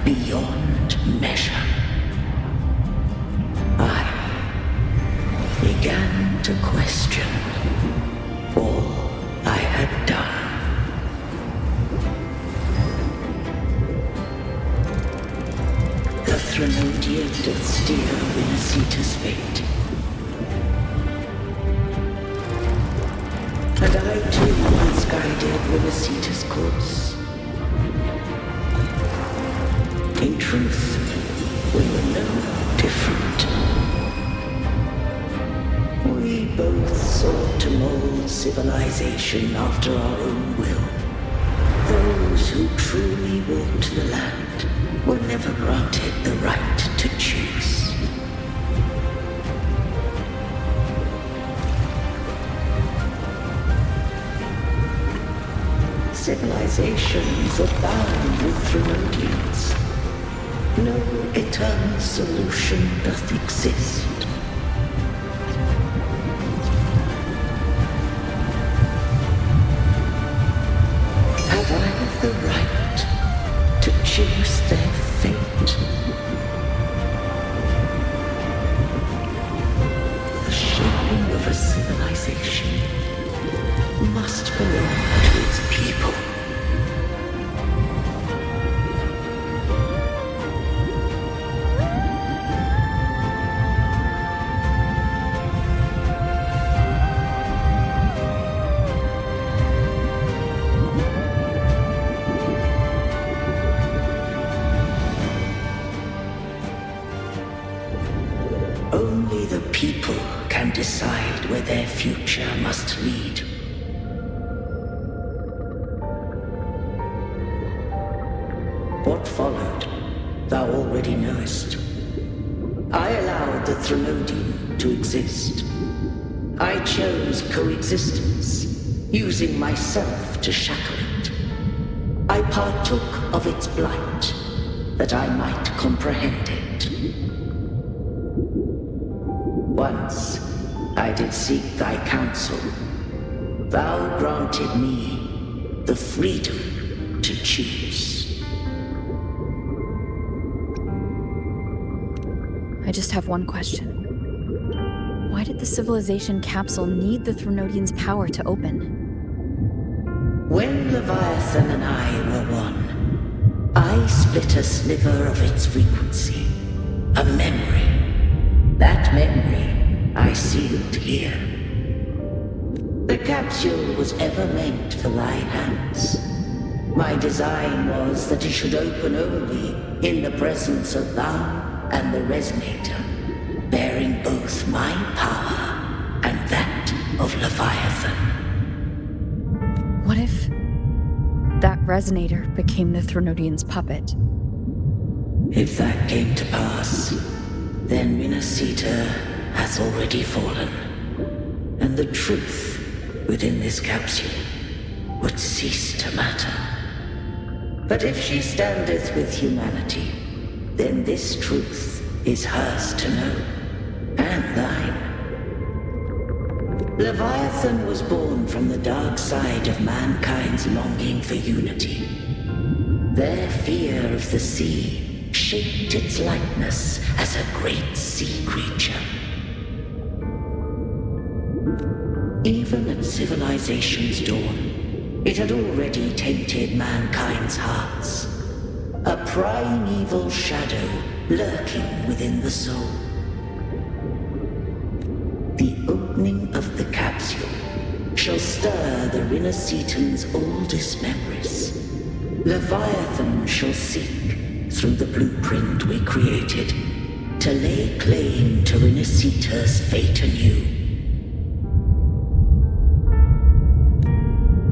beyond measure. I began to question all I had done. The Threnodian did steer Rinascita's fate. And I too misguided Rinascita's course. In truth, we were no different. We both sought to mold civilization after our own will. Those who truly walked the land were never granted the right to choose. Civilizations abound with Threnodians. No eternal solution doth exist. Have I the right to choose their fate? The shaping of a civilization must belong to its people. Only the people can decide where their future must lead. What followed, thou already knowest. I allowed the Threnodian to exist. I chose coexistence, using myself to shackle it. I partook of its blight, that I might comprehend it. Once I did seek thy counsel. Thou granted me the freedom to choose. I just have one question. Why did the civilization capsule need the Threnodian's power to open? When Leviathan and I were one, I split a sliver of its frequency. A memory. That memory I sealed here. The capsule was ever meant for thy hands. My design was that it should open only in the presence of thou and the Resonator, bearing both my power and that of Leviathan. What if that Resonator became the Threnodian's puppet? If that came to pass, then Rinascita has already fallen, and the truth within this capsule would cease to matter. But if she standeth with humanity, then this truth is hers to know, and thine. Leviathan was born from the dark side of mankind's longing for unity. Their fear of the sea shaped its likeness as a great sea creature. Even at civilization's dawn, it had already tainted mankind's hearts. A primeval shadow lurking within the soul. The opening of the capsule shall stir the Rinascitan's oldest memories. Leviathan shall seek, through the blueprint we created, to lay claim to Rinascita's fate anew.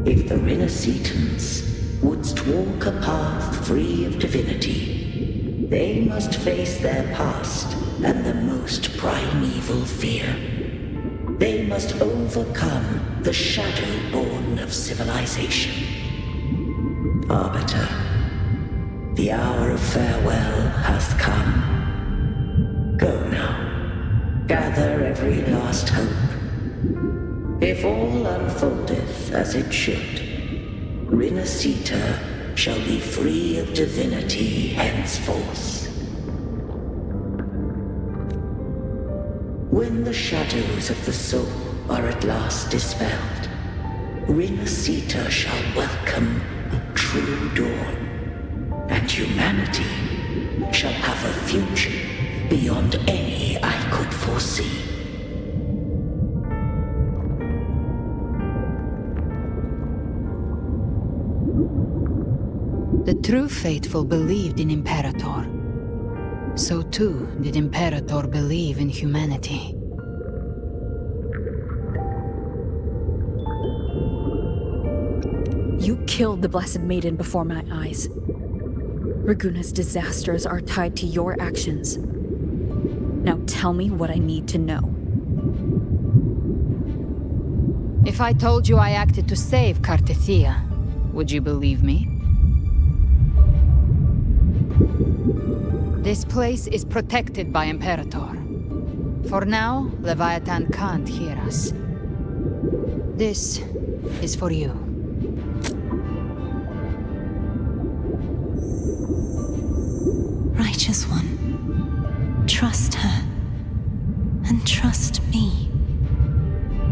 If the Rinascitans wouldst walk a path free of divinity, they must face their past and the most primeval fear. They must overcome the shadow born of civilization. Arbiter, the hour of farewell hath come. Go now, gather every last hope. If all unfoldeth as it should, Rinascita shall be free of divinity henceforth. When the shadows of the soul are at last dispelled, Rinascita shall welcome a true dawn, and humanity shall have a future beyond any I could foresee. The true faithful believed in Imperator. So too did Imperator believe in humanity. You killed the Blessed Maiden before my eyes. Raguna's disasters are tied to your actions. Now tell me what I need to know. If I told you I acted to save Cartethia, would you believe me? This place is protected by Imperator. For now, Leviathan can't hear us. This is for you. Righteous One, trust her, and trust me.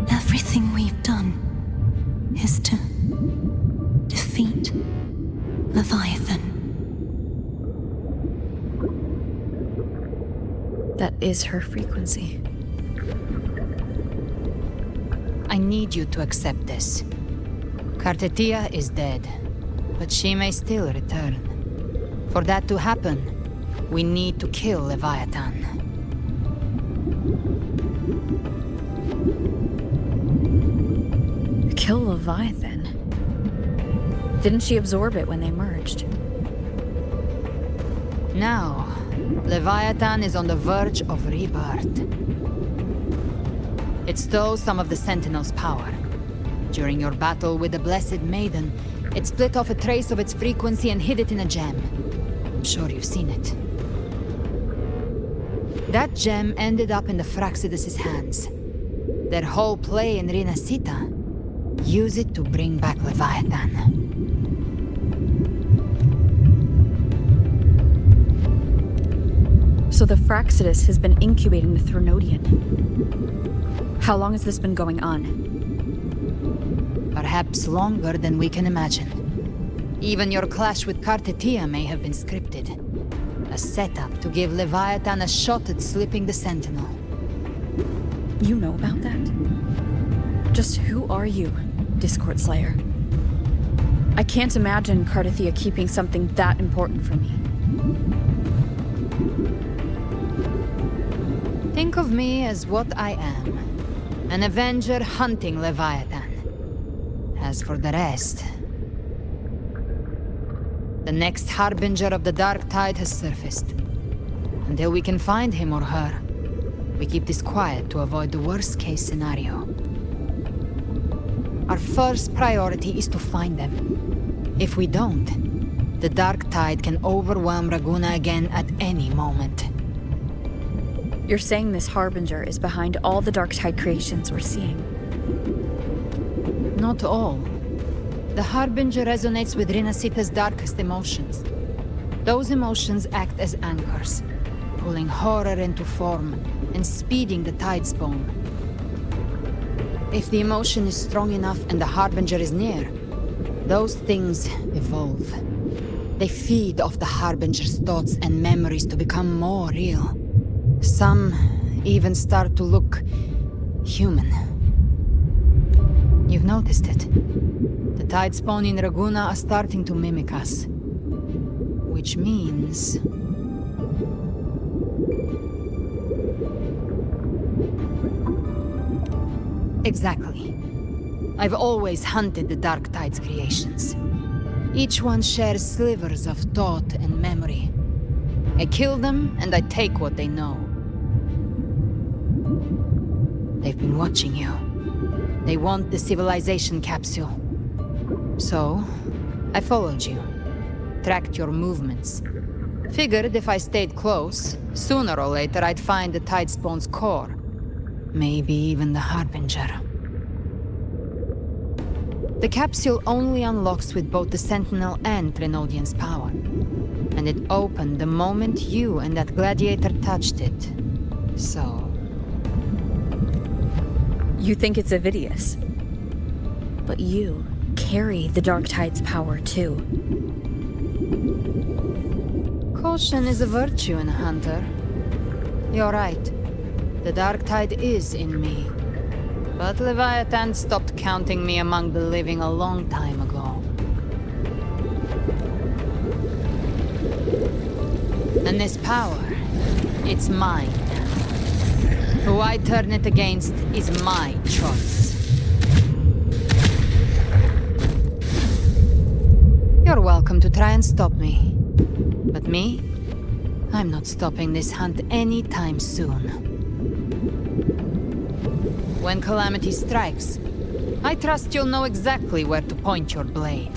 Everything we've done is to defeat Leviathan. That is her frequency. I need you to accept this. Cartethia is dead, but she may still return. For that to happen, we need to kill Leviathan. Kill Leviathan? Didn't she absorb it when they merged? Now, Leviathan is on the verge of rebirth. It stole some of the Sentinel's power. During your battle with the Blessed Maiden, it split off a trace of its frequency and hid it in a gem. I'm sure you've seen it. That gem ended up in the Fraxidus' hands. Their whole play in Rinascita, use it to bring back Leviathan. So the Fraxidus has been incubating the Threnodian. How long has this been going on? Perhaps longer than we can imagine. Even your clash with Cartethia may have been scripted. A setup to give Leviathan a shot at slipping the Sentinel. You know about that? Just who are you, Discord Slayer? I can't imagine Cardathia keeping something that important from me. Think of me as what I am. An Avenger hunting Leviathan. As for the rest... The next Harbinger of the Dark Tide has surfaced. Until we can find him or her, we keep this quiet to avoid the worst-case scenario. Our first priority is to find them. If we don't, the Dark Tide can overwhelm Raguna again at any moment. You're saying this Harbinger is behind all the Dark Tide creations we're seeing? Not all. The Harbinger resonates with Rinascita's darkest emotions. Those emotions act as anchors, pulling horror into form and speeding the Tidespawn. If the emotion is strong enough and the Harbinger is near, those things evolve. They feed off the Harbinger's thoughts and memories to become more real. Some even start to look human. You've noticed it. The Tidespawn in Raguna are starting to mimic us. Which means... Exactly. I've always hunted the Dark Tide's creations. Each one shares slivers of thought and memory. I kill them, and I take what they know. They've been watching you. They want the civilization capsule. So, I followed you. Tracked your movements. Figured if I stayed close, sooner or later I'd find the Tidespawn's core. Maybe even the Harbinger. The capsule only unlocks with both the Sentinel and Trinodian's power. And it opened the moment you and that gladiator touched it. So... You think it's Avidius. But you carry the Dark Tide's power too. Caution is a virtue in a hunter. You're right. The Dark Tide is in me. But Leviathan stopped counting me among the living a long time ago. And this power, it's mine. Who I turn it against is my choice. You're welcome to try and stop me. But me? I'm not stopping this hunt anytime soon. When calamity strikes, I trust you'll know exactly where to point your blade.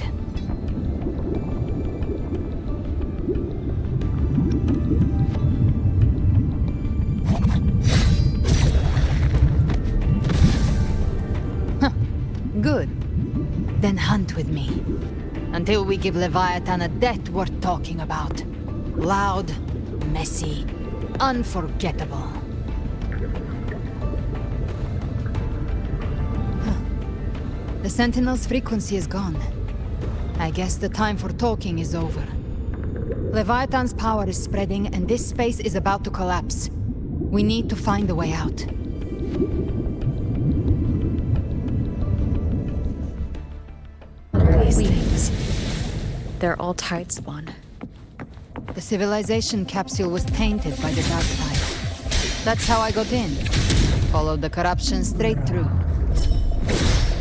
Good. Then hunt with me. Until we give Leviathan a death worth talking about. Loud, messy, unforgettable. The Sentinel's frequency is gone. I guess the time for talking is over. Leviathan's power is spreading and this space is about to collapse. We need to find a way out. These things. They're all Tidespawn. The civilization capsule was tainted by the Dark Tide. That's how I got in. Followed the corruption straight through.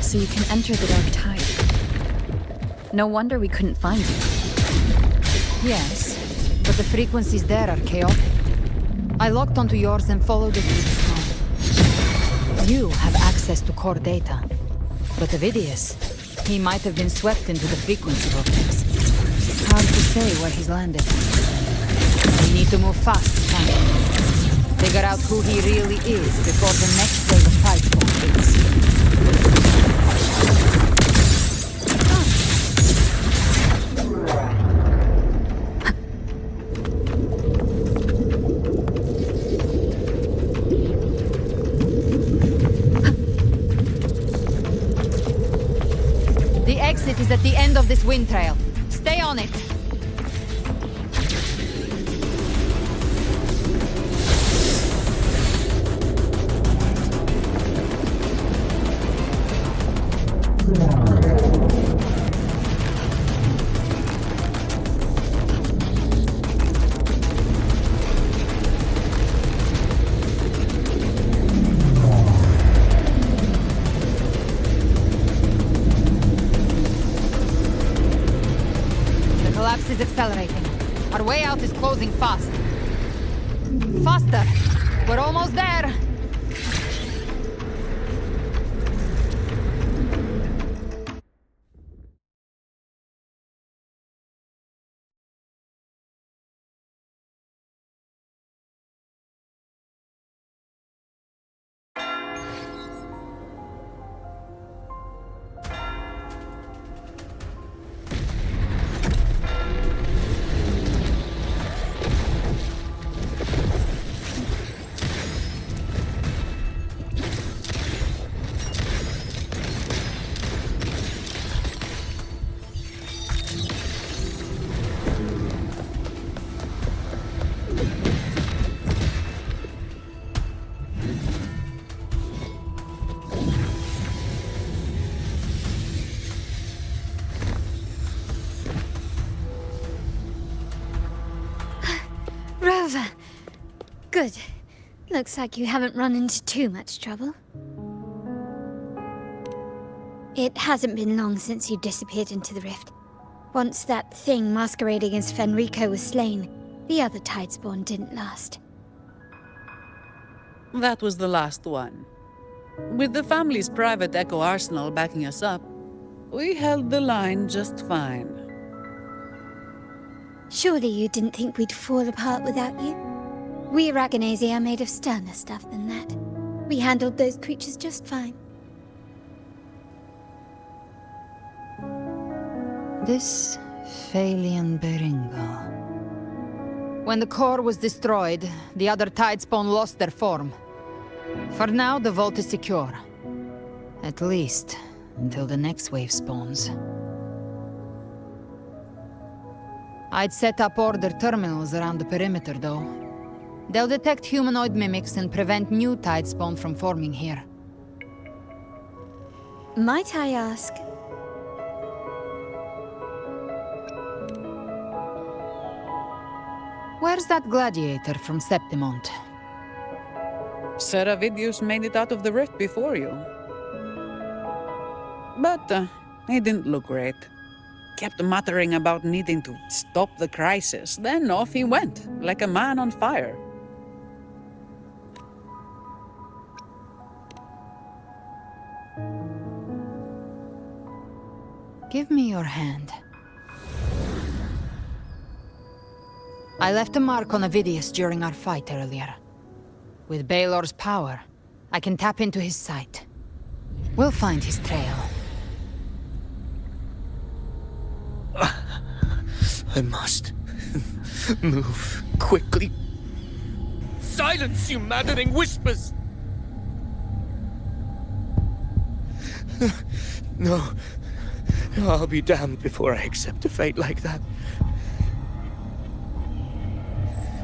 So you can enter the Dark Tide. No wonder we couldn't find you. Yes, but the frequencies there are chaotic. I locked onto yours and followed it through the snow. You have access to core data. But Avidius, he might have been swept into the frequency vortex. Hard to say where he's landed. We need to move fast to find him. Figure out who he really is before the next wave of Tidespawn hits. The exit is at the end of this wind trail. Stay on it. accelerating. Our way out is closing fast. Faster! We're almost there! Rover! Good. Looks like you haven't run into too much trouble. It hasn't been long since you disappeared into the rift. Once that thing masquerading as Fenrico was slain, the other Tidespawn didn't last. That was the last one. With the family's private Echo arsenal backing us up, we held the line just fine. Surely you didn't think we'd fall apart without you? We Aragonese are made of sterner stuff than that. We handled those creatures just fine. This Phalian Beringo. When the core was destroyed, the other Tidespawn lost their form. For now, the vault is secure. At least, until the next wave spawns. I'd set up order terminals around the perimeter, though. They'll detect humanoid mimics and prevent new Tidespawn from forming here. Might I ask? Where's that gladiator from Septimont? Seravidius made it out of the rift before you. But he didn't look great. Kept muttering about needing to stop the crisis, then off he went, like a man on fire. Give me your hand. I left a mark on Avidius during our fight earlier. With Baelor's power, I can tap into his sight. We'll find his trail. I must move quickly. Silence, you maddening whispers! No. I'll be damned before I accept a fate like that.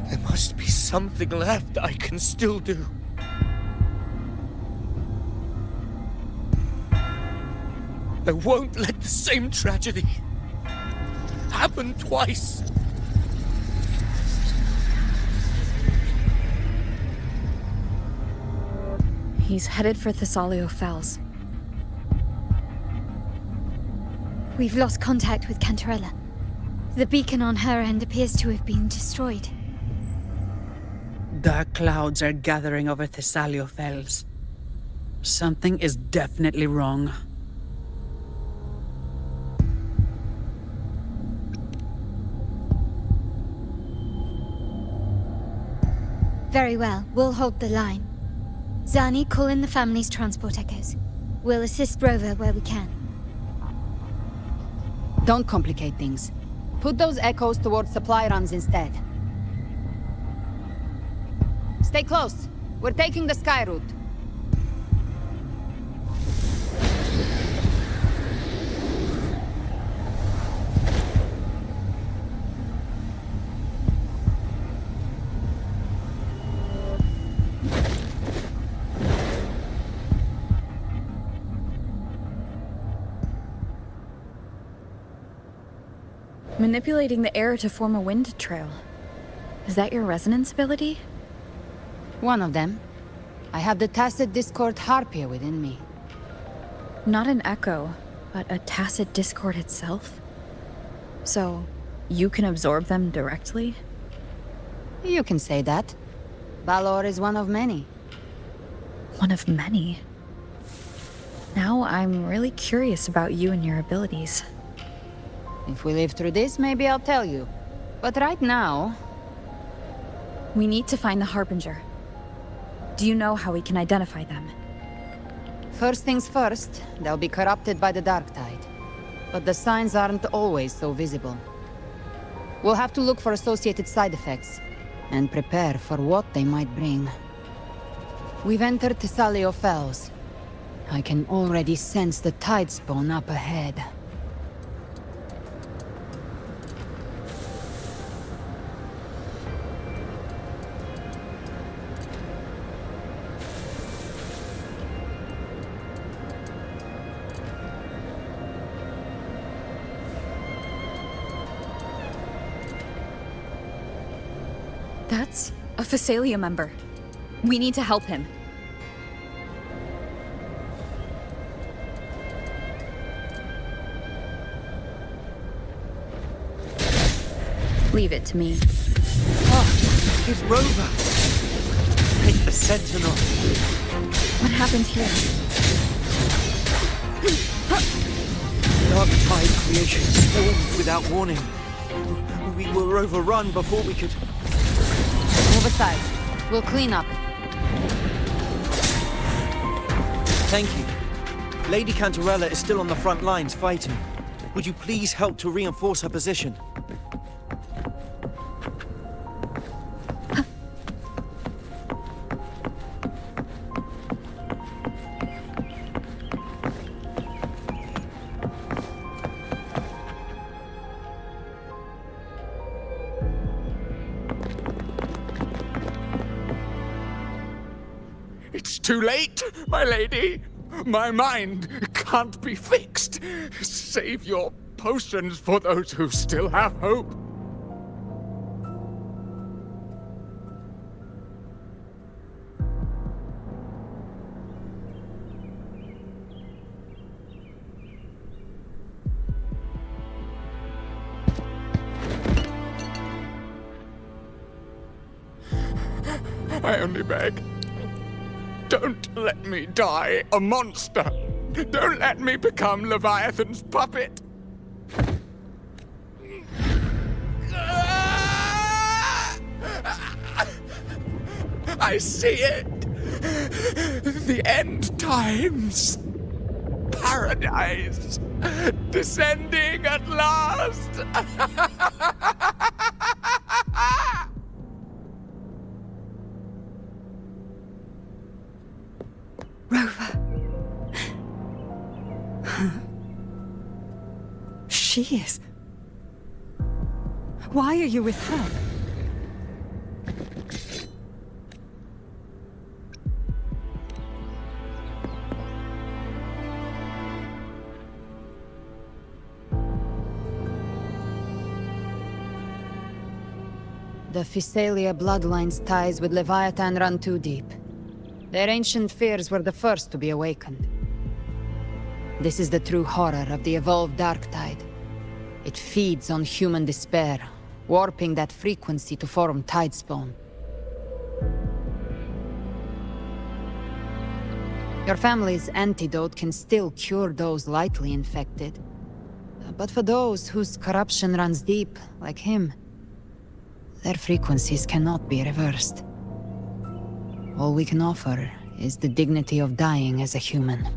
There must be something left I can still do. I won't let the same tragedy happen twice. He's headed for Thessalio Fells. We've lost contact with Cantarella. The beacon on her end appears to have been destroyed. Dark clouds are gathering over Thessalio Fells. Something is definitely wrong. Very well, we'll hold the line. Zani, call in the family's transport echoes. We'll assist Rover where we can. Don't complicate things. Put those echoes towards supply runs instead. Stay close. We're taking the sky route. Manipulating the air to form a wind trail. Is that your resonance ability? One of them. I have the tacit discord harpia within me. Not an echo, but a tacit discord itself? So, you can absorb them directly? You can say that. Valor is one of many. One of many? Now I'm really curious about you and your abilities. If we live through this, maybe I'll tell you. But right now... We need to find the Harbinger. Do you know how we can identify them? First things first, they'll be corrupted by the Dark Tide. But the signs aren't always so visible. We'll have to look for associated side effects, and prepare for what they might bring. We've entered Thessalio Fells. I can already sense the tide spawn up ahead. That's a Phasalia member. We need to help him. Leave it to me. Oh, it's Rover! It's the Sentinel. What happened here? Dark Tide creation spawned without warning. We were overrun before we could... Move aside. We'll clean up. Thank you. Lady Cantarella is still on the front lines fighting. Would you please help to reinforce her position? It's too late, my lady. My mind can't be fixed. Save your potions for those who still have hope. I only beg. Don't let me die a monster! Don't let me become Leviathan's puppet! I see it! The end times! Paradise! Descending at last! Rover. She is. Why are you with her? The Phasalia bloodline's ties with Leviathan run too deep. Their ancient fears were the first to be awakened. This is the true horror of the evolved Dark Tide. It feeds on human despair, warping that frequency to form Tidespawn. Your family's antidote can still cure those lightly infected. But for those whose corruption runs deep, like him, their frequencies cannot be reversed. All we can offer is the dignity of dying as a human.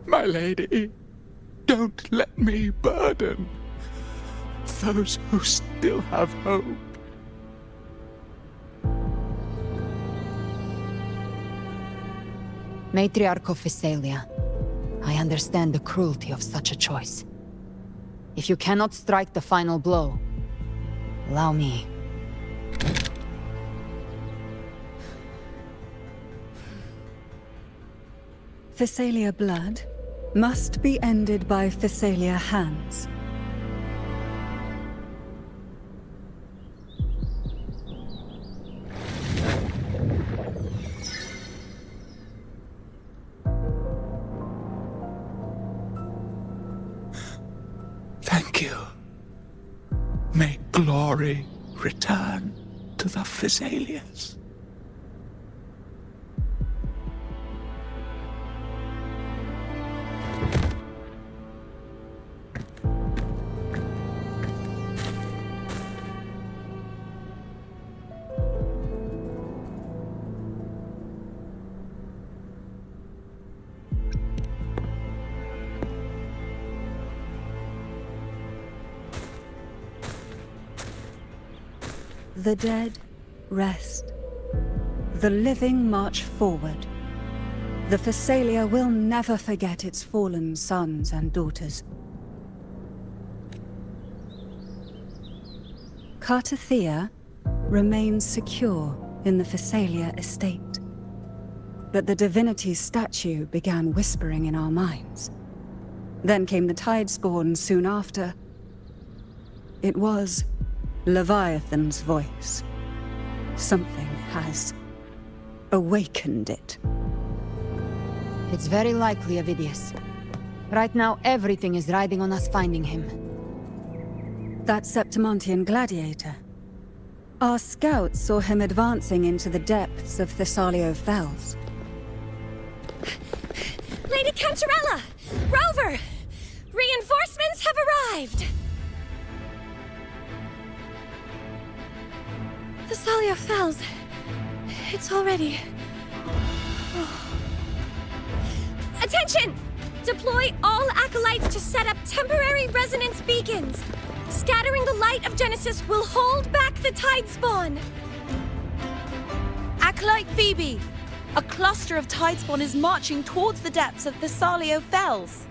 My lady, don't let me burden those who still have hope. Matriarch of Phasalia, I understand the cruelty of such a choice. If you cannot strike the final blow, allow me. Phasalia blood must be ended by Phasalia hands. glory return to the Thessalians. The dead rest. The living march forward. The Thessalia will never forget its fallen sons and daughters. Cartathea remains secure in the Thessalia estate. But the divinity's statue began whispering in our minds. Then came the Tidespawn soon after. It was Leviathan's voice. Something has awakened it. It's very likely, Avidius. Right now, everything is riding on us finding him. That Septimontian gladiator. Our scouts saw him advancing into the depths of Thessalio Fells. Lady Cantarella! Rover! Reinforcements have arrived! Thessalio Fells. It's already... Attention! Deploy all acolytes to set up temporary resonance beacons. Scattering the light of Genesis will hold back the Tidespawn. Acolyte Phoebe! A cluster of Tidespawn is marching towards the depths of Thessalio Fells.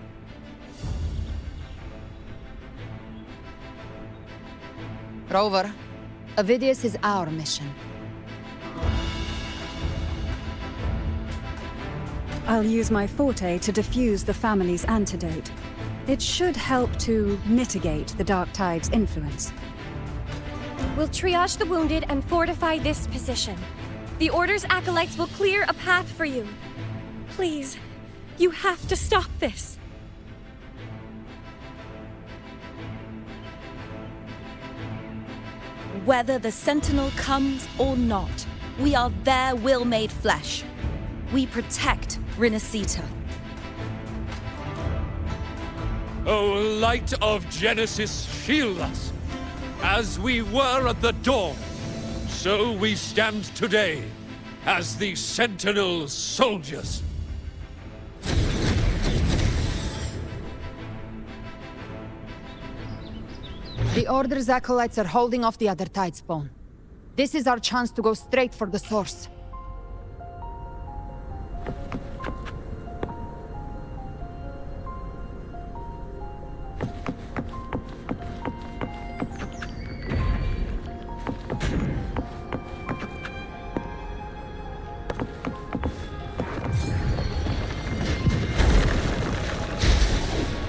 Rover, Avidius is our mission. I'll use my forte to defuse the family's antidote. It should help to mitigate the Dark Tide's influence. We'll triage the wounded and fortify this position. The Order's acolytes will clear a path for you. Please, you have to stop this. Whether the Sentinel comes or not, we are their will made flesh. We protect Rinascita. O light of Genesis, shield us! As we were at the dawn, so we stand today, as the Sentinel soldiers. The Order's acolytes are holding off the other Tidespawn. This is our chance to go straight for the source.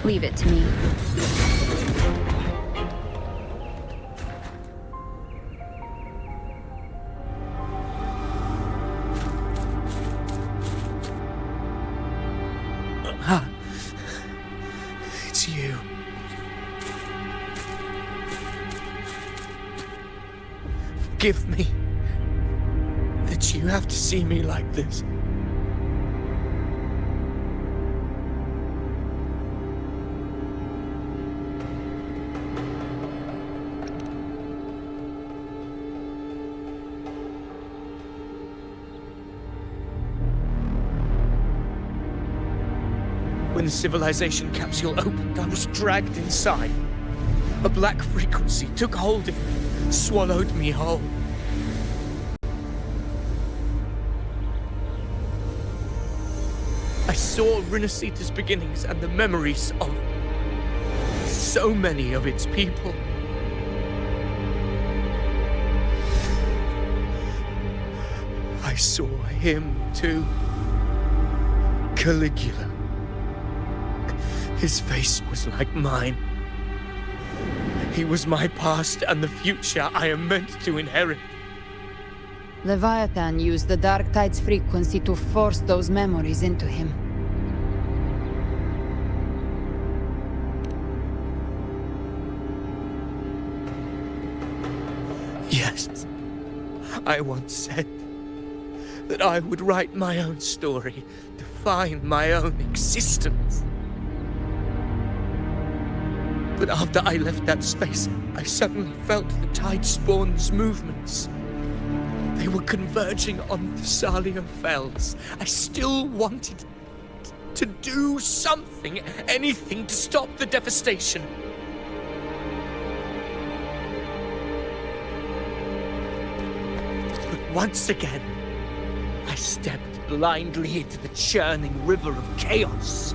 Leave it to me. It's you. Forgive me that you have to see me like this. When the civilization capsule opened, I was dragged inside. A black frequency took hold of me, swallowed me whole. I saw Rinascita's beginnings and the memories of so many of its people. I saw him too. Caligula. His face was like mine. He was my past and the future I am meant to inherit. Leviathan used the Dark Tide's frequency to force those memories into him. Yes, I once said that I would write my own story, define my own existence. But after I left that space, I suddenly felt the Tidespawn's movements. They were converging on the Salio Fells. I still wanted to do something, anything to stop the devastation. But once again, I stepped blindly into the churning river of chaos.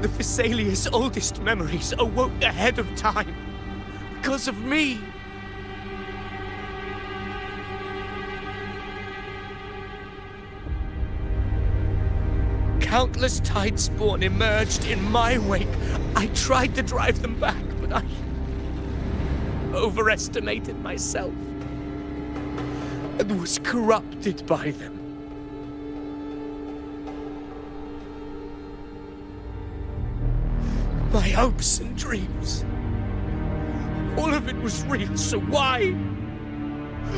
The Thessalia's oldest memories awoke ahead of time because of me. Countless Tidespawn emerged in my wake. I tried to drive them back, but I overestimated myself and was corrupted by them. My hopes and dreams, all of it was real, so why?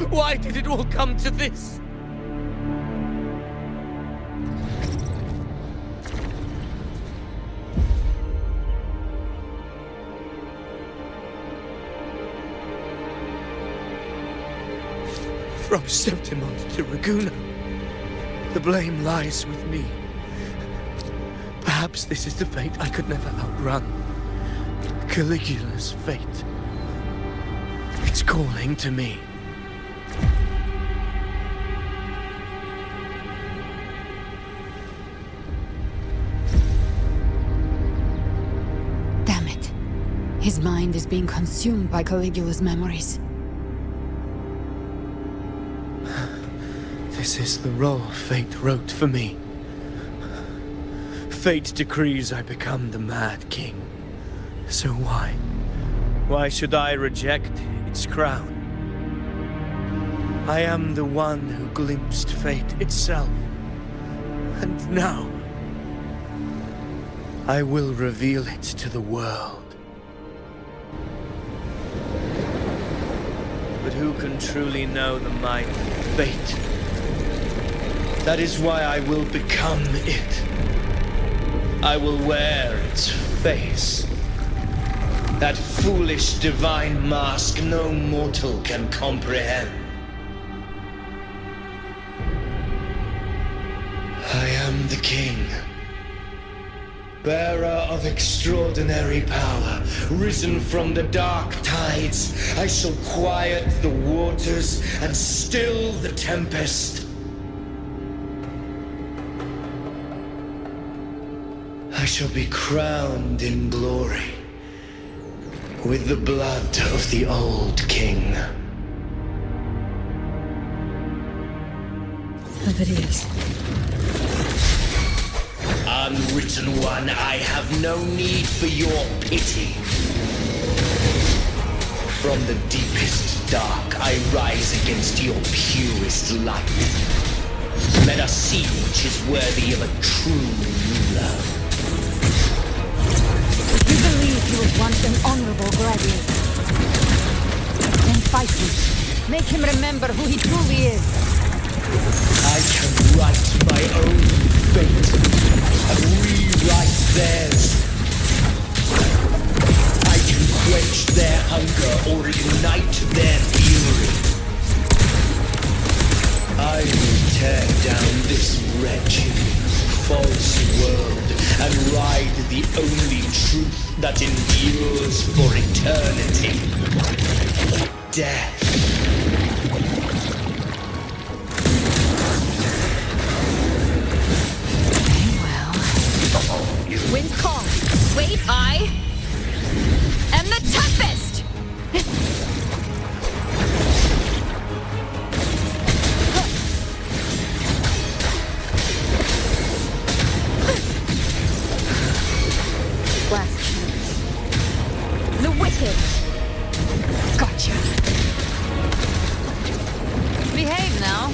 Why did it all come to this? From Septimont to Ragusa, the blame lies with me. Perhaps this is the fate I could never outrun. Caligula's fate. It's calling to me. Damn it. His mind is being consumed by Caligula's memories. This is the role fate wrote for me. Fate decrees I become the Mad King. So why? Why should I reject its crown? I am the one who glimpsed fate itself. And now, I will reveal it to the world. But who can truly know the mind of fate? That is why I will become it. I will wear its face. That foolish divine mask no mortal can comprehend. I am the king, bearer of extraordinary power, risen from the dark tides. I shall quiet the waters and still the tempest. I shall be crowned in glory with the blood of the old king. But it is. Unwritten one, I have no need for your pity. From the deepest dark, I rise against your purest light. Let us see which is worthy of a true ruler. If you believe he was once an honorable gladiator, then fight him. Make him remember who he truly is. I can write my own fate and rewrite theirs. I can quench their hunger or ignite their fury. I will tear down this wretched, false world and ride the only truth that endures for eternity. Death. Wind calm, wave high, and the toughest! Blast chance. The wicked! Gotcha. Behave now.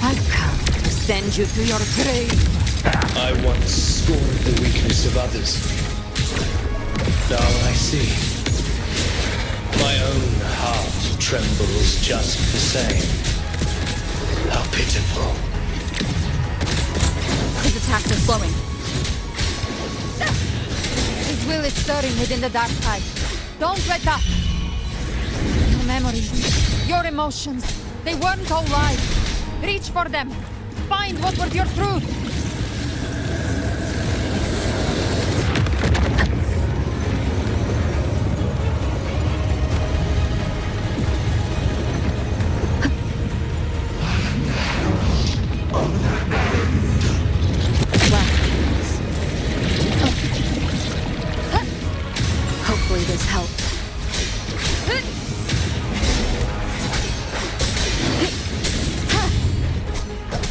I've come to send you to your grave. I once scorned the weakness of others. see. My own heart trembles just the same. How pitiful. His attacks are slowing. His will is stirring within the dark tide. Don't let up! Your memories, your emotions, they weren't all lies. Reach for them. Find what was your truth. Hopefully this helps.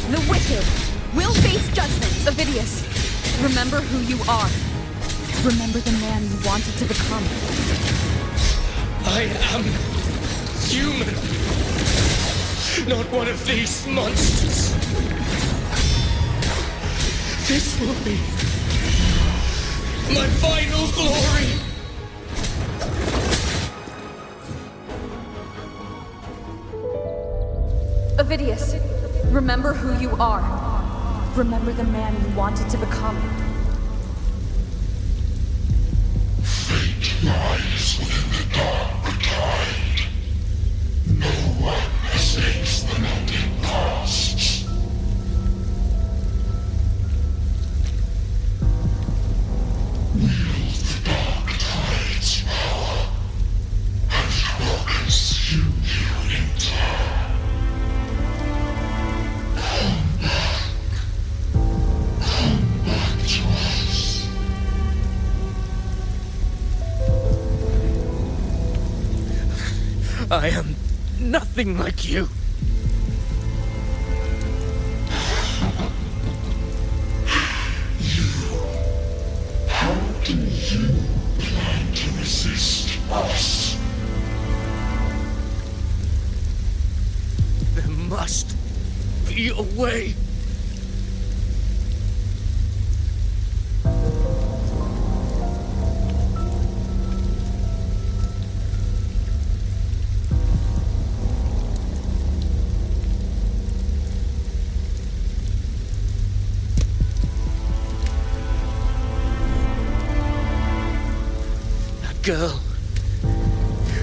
The wicked will face judgment, Ovidius. Remember who you are. Remember the man you wanted to become. I am human. Not one of these monsters. This will be my final glory. Ovidius, remember who you are. Remember the man you wanted to become. Fate lies within the dark tide. No one escapes the melting past. Wield the dark tide's power, and it will consume you in turn. Come back to us. I am nothing like you. How do you plan to resist us? There must be a way. That girl.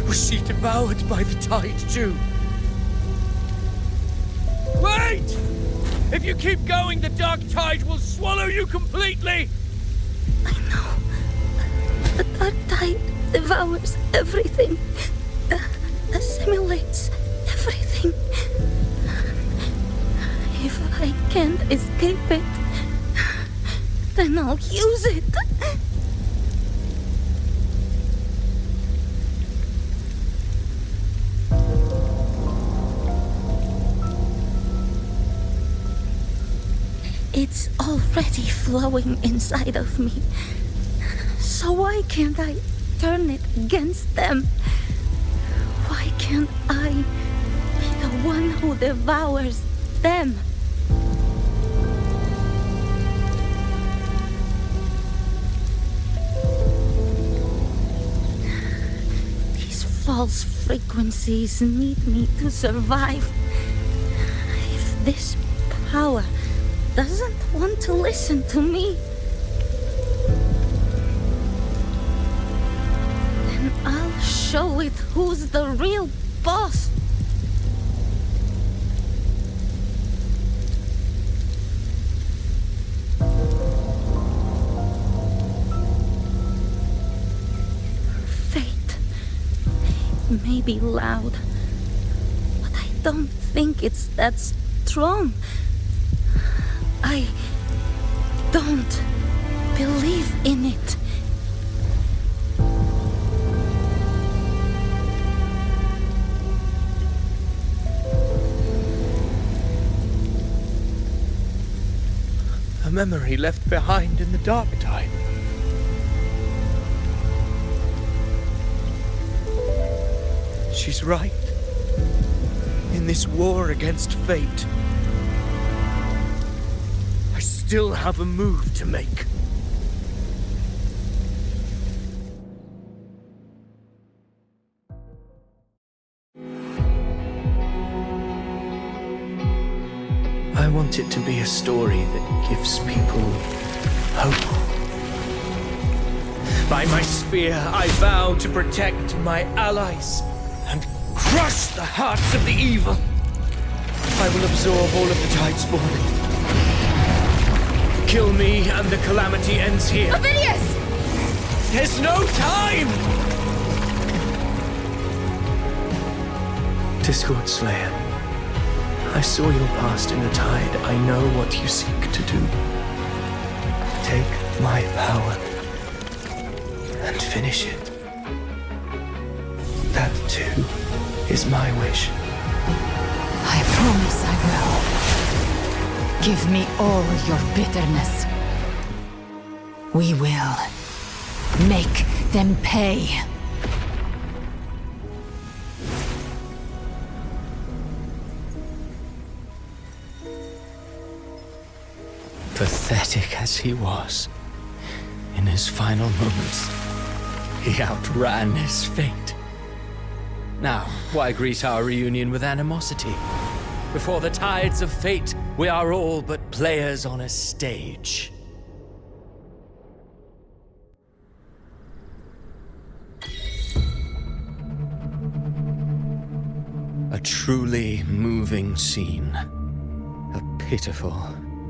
Was she devoured by the tide too? Wait! If you keep going, the dark tide will swallow you completely! The dark tide devours everything, assimilates everything. If I can't escape it, then I'll use it. It's already flowing inside of me. So why can't I turn it against them? Why can't I be the one who devours them? These false frequencies need me to survive. If this power doesn't want to listen to me, then I'll show it who's the real boss. Fate may be loud, but I don't think it's that strong. I don't believe in it. A memory left behind in the dark tide. She's right. In this war against fate, I still have a move to make. want it to be a story that gives people hope. By my spear, I vow to protect my allies and crush the hearts of the evil. I will absorb all of the Tidespawn. Kill me and the calamity ends here. Ovidius! There's no time! Discord Slayer, I saw your past in the Tide. I know what you seek to do. Take my power and finish it. That too is my wish. I promise I will. Give me all your bitterness. We will make them pay. Pathetic as he was, in his final moments, he outran his fate. Now, why greet our reunion with animosity? Before the tides of fate, we are all but players on a stage. A truly moving scene. A pitiful,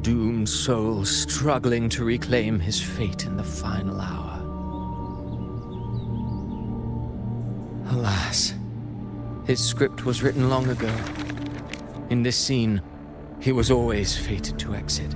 doomed soul struggling to reclaim his fate in the final hour. Alas, his script was written long ago. In this scene, he was always fated to exit.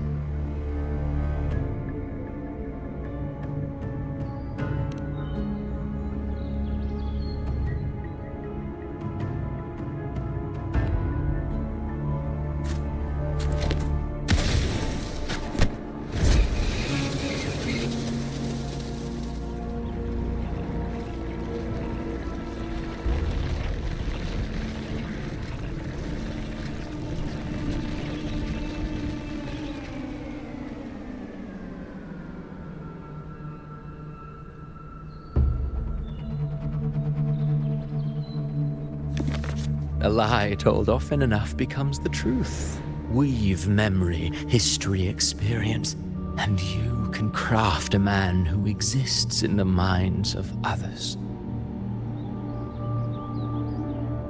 A lie told often enough becomes the truth. Weave memory, history, experience, and you can craft a man who exists in the minds of others.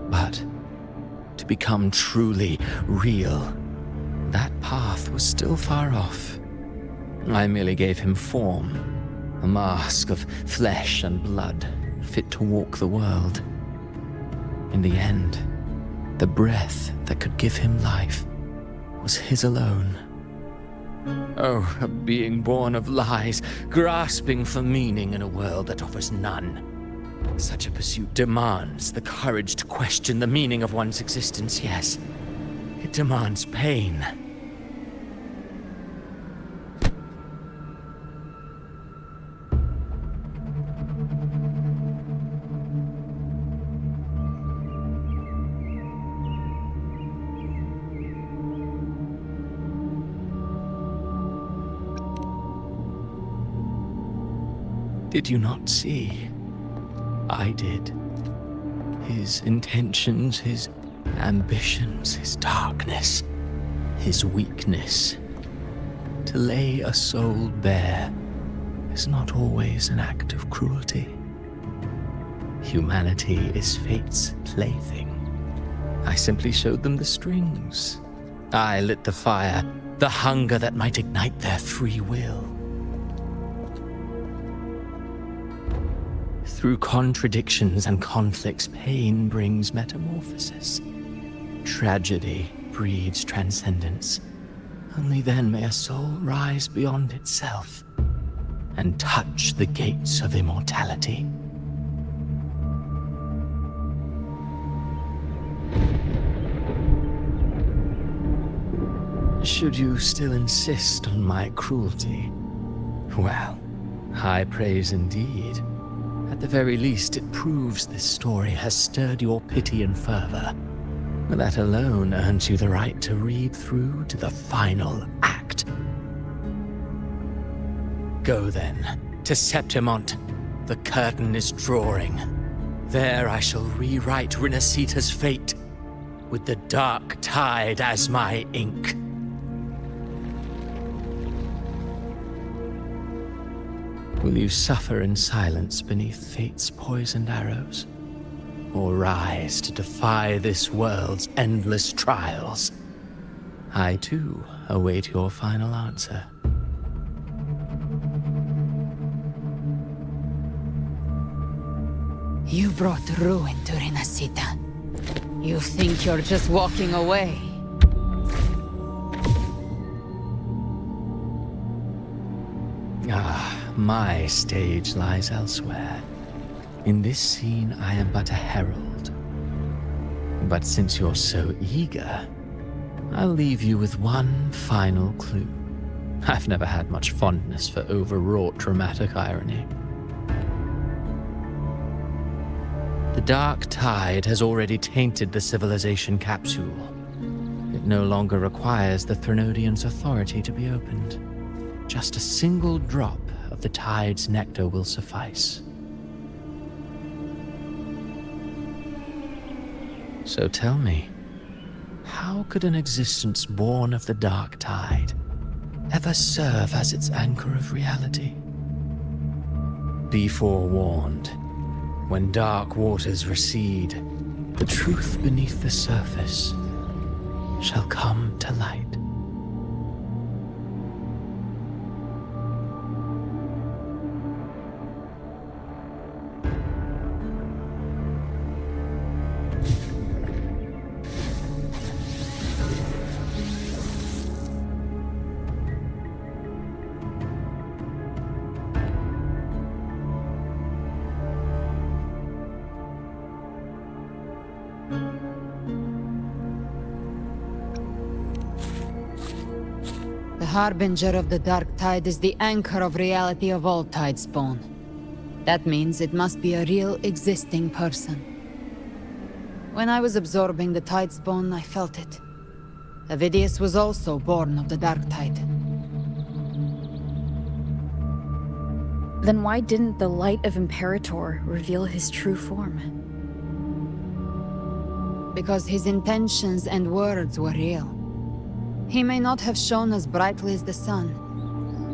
But to become truly real, that path was still far off. I merely gave him form, a mask of flesh and blood, fit to walk the world. In the end, the breath that could give him life was his alone. Oh, a being born of lies, grasping for meaning in a world that offers none. Such a pursuit demands the courage to question the meaning of one's existence, yes. It demands pain. Did you not see? I did. His intentions, his ambitions, his darkness, his weakness. To lay a soul bare is not always an act of cruelty. Humanity is fate's plaything. I simply showed them the strings. I lit the fire, the hunger that might ignite their free will. Through contradictions and conflicts, pain brings metamorphosis. Tragedy breeds transcendence. Only then may a soul rise beyond itself and touch the gates of immortality. Should you still insist on my cruelty, well, high praise indeed. At the very least, it proves this story has stirred your pity and fervor. That alone earns you the right to read through to the final act. Go then, to Septimont. The curtain is drawing. There I shall rewrite Rinascita's fate, with the dark tide as my ink. Will you suffer in silence beneath fate's poisoned arrows? Or rise to defy this world's endless trials? I, too, await your final answer. You brought ruin to Rinascita. You think you're just walking away? My stage lies elsewhere. In this scene, I am but a herald. But since you're so eager, I'll leave you with one final clue. I've never had much fondness for overwrought dramatic irony. The dark tide has already tainted the civilization capsule. It no longer requires the Threnodians' authority to be opened. Just a single drop of the tide's nectar will suffice. So tell me, how could an existence born of the dark tide ever serve as its anchor of reality? Be forewarned. When dark waters recede, the truth beneath the surface shall come to light. The harbinger of the dark tide is the anchor of reality of all tidespawn. That means it must be a real existing person. When I was absorbing the tidespawn, I felt it. Avidius was also born of the dark tide. Then why didn't the light of Imperator reveal his true form? Because his intentions and words were real. He may not have shone as brightly as the sun,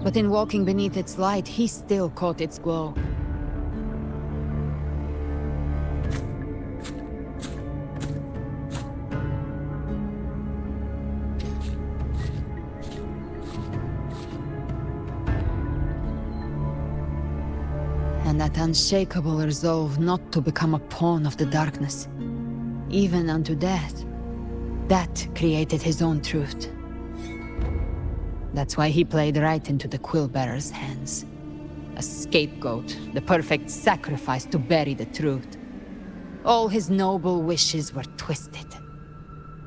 but in walking beneath its light, he still caught its glow. And that unshakable resolve not to become a pawn of the darkness, even unto death, that created his own truth. That's why he played right into the Quillbearer's hands. A scapegoat, the perfect sacrifice to bury the truth. All his noble wishes were twisted.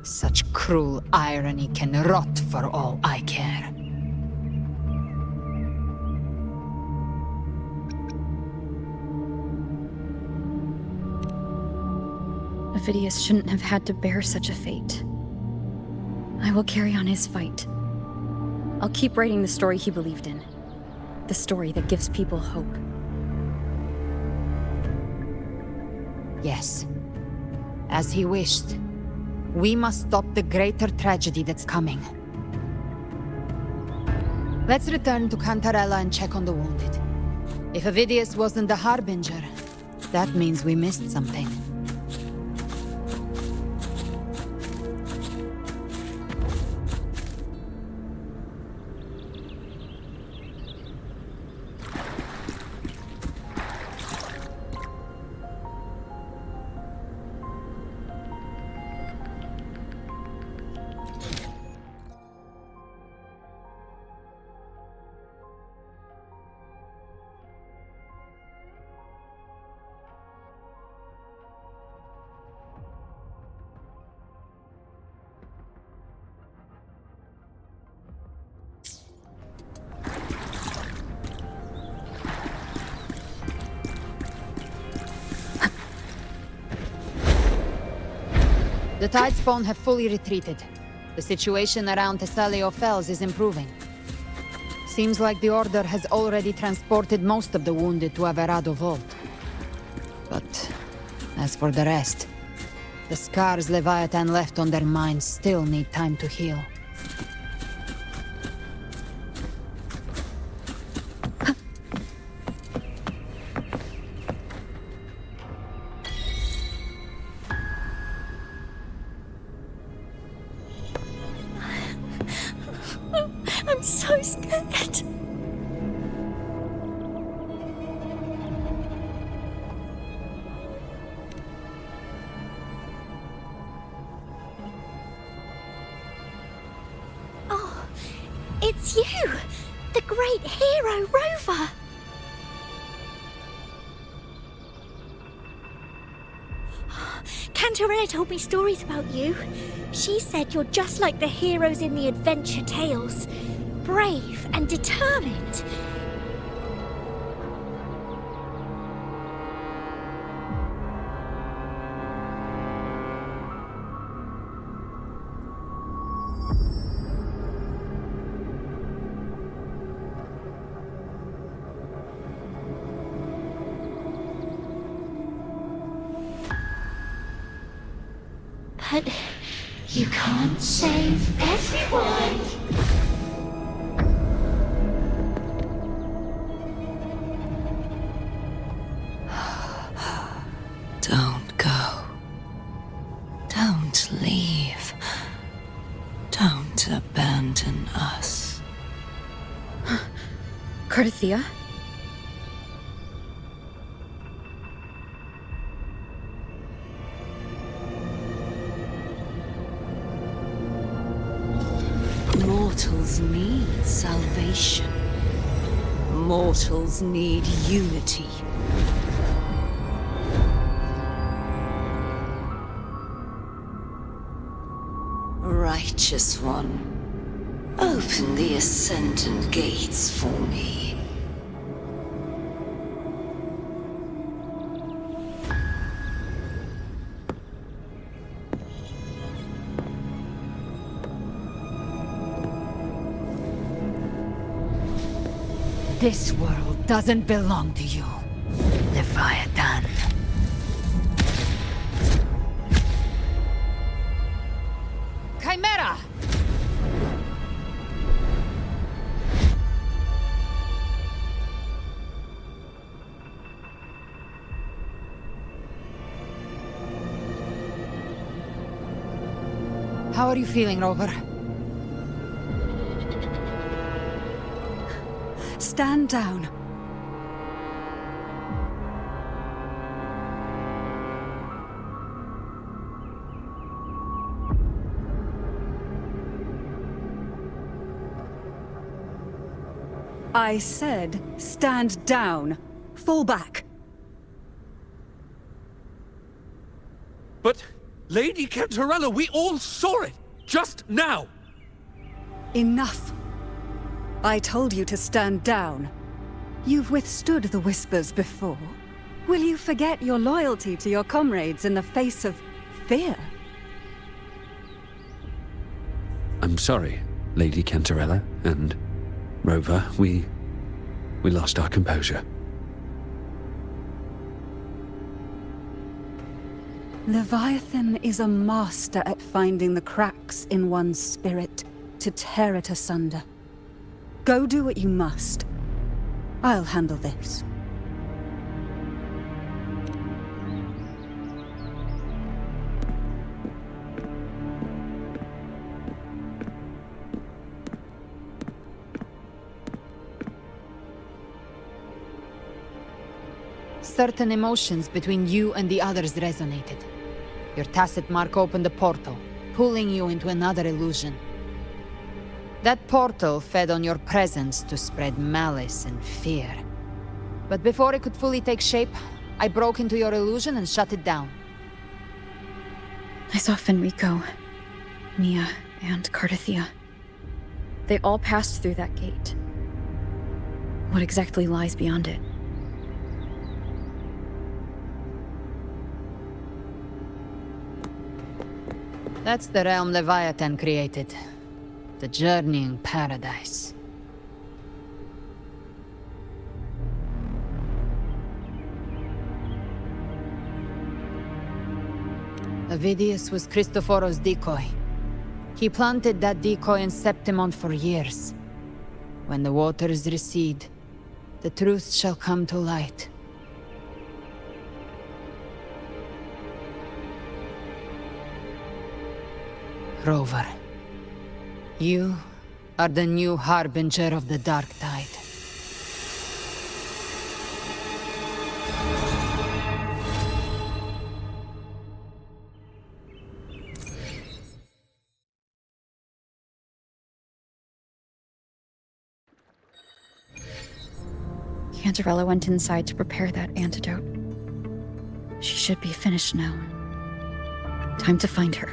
Such cruel irony can rot for all I care. Avidius shouldn't have had to bear such a fate. I will carry on his fight. I'll keep writing the story he believed in. The story that gives people hope. Yes. As he wished. We must stop the greater tragedy that's coming. Let's return to Cantarella and check on the wounded. If Avidius wasn't the Harbinger, that means we missed something. The Tidespawn have fully retreated. The situation around Thessalio Fells is improving. Seems like the Order has already transported most of the wounded to Averado Vault. But as for the rest, the scars Leviathan left on their minds still need time to heal. It's you! The great hero, Rover! Cantarella told me stories about you. She said you're just like the heroes in the adventure tales. Brave and determined. But you can't save everyone. Don't go. Don't leave. Don't abandon us. Cartithia? Mortals need salvation. Mortals need unity. Righteous One, open the Ascendant gates for me. This world doesn't belong to you, Leviathan. Chimera! How are you feeling, Rover? Stand down. I said, stand down. Fall back. But, Lady Cantarella, we all saw it! Just now! Enough. I told you to stand down. You've withstood the whispers before. Will you forget your loyalty to your comrades in the face of fear? I'm sorry, Lady Cantarella and Rover. We lost our composure. Leviathan is a master at finding the cracks in one's spirit to tear it asunder. Go do what you must. I'll handle this. Certain emotions between you and the others resonated. Your tacit mark opened a portal, pulling you into another illusion. That portal fed on your presence to spread malice and fear. But before it could fully take shape, I broke into your illusion and shut it down. I saw Fenrico, Nia, and Cartithia. They all passed through that gate. What exactly lies beyond it? That's the realm Leviathan created. The journeying paradise. Avidius was Cristoforo's decoy. He planted that decoy in Septimon for years. When the waters recede, the truth shall come to light. Rover, you are the new harbinger of the Dark Tide. Cantarella went inside to prepare that antidote. She should be finished now. Time to find her.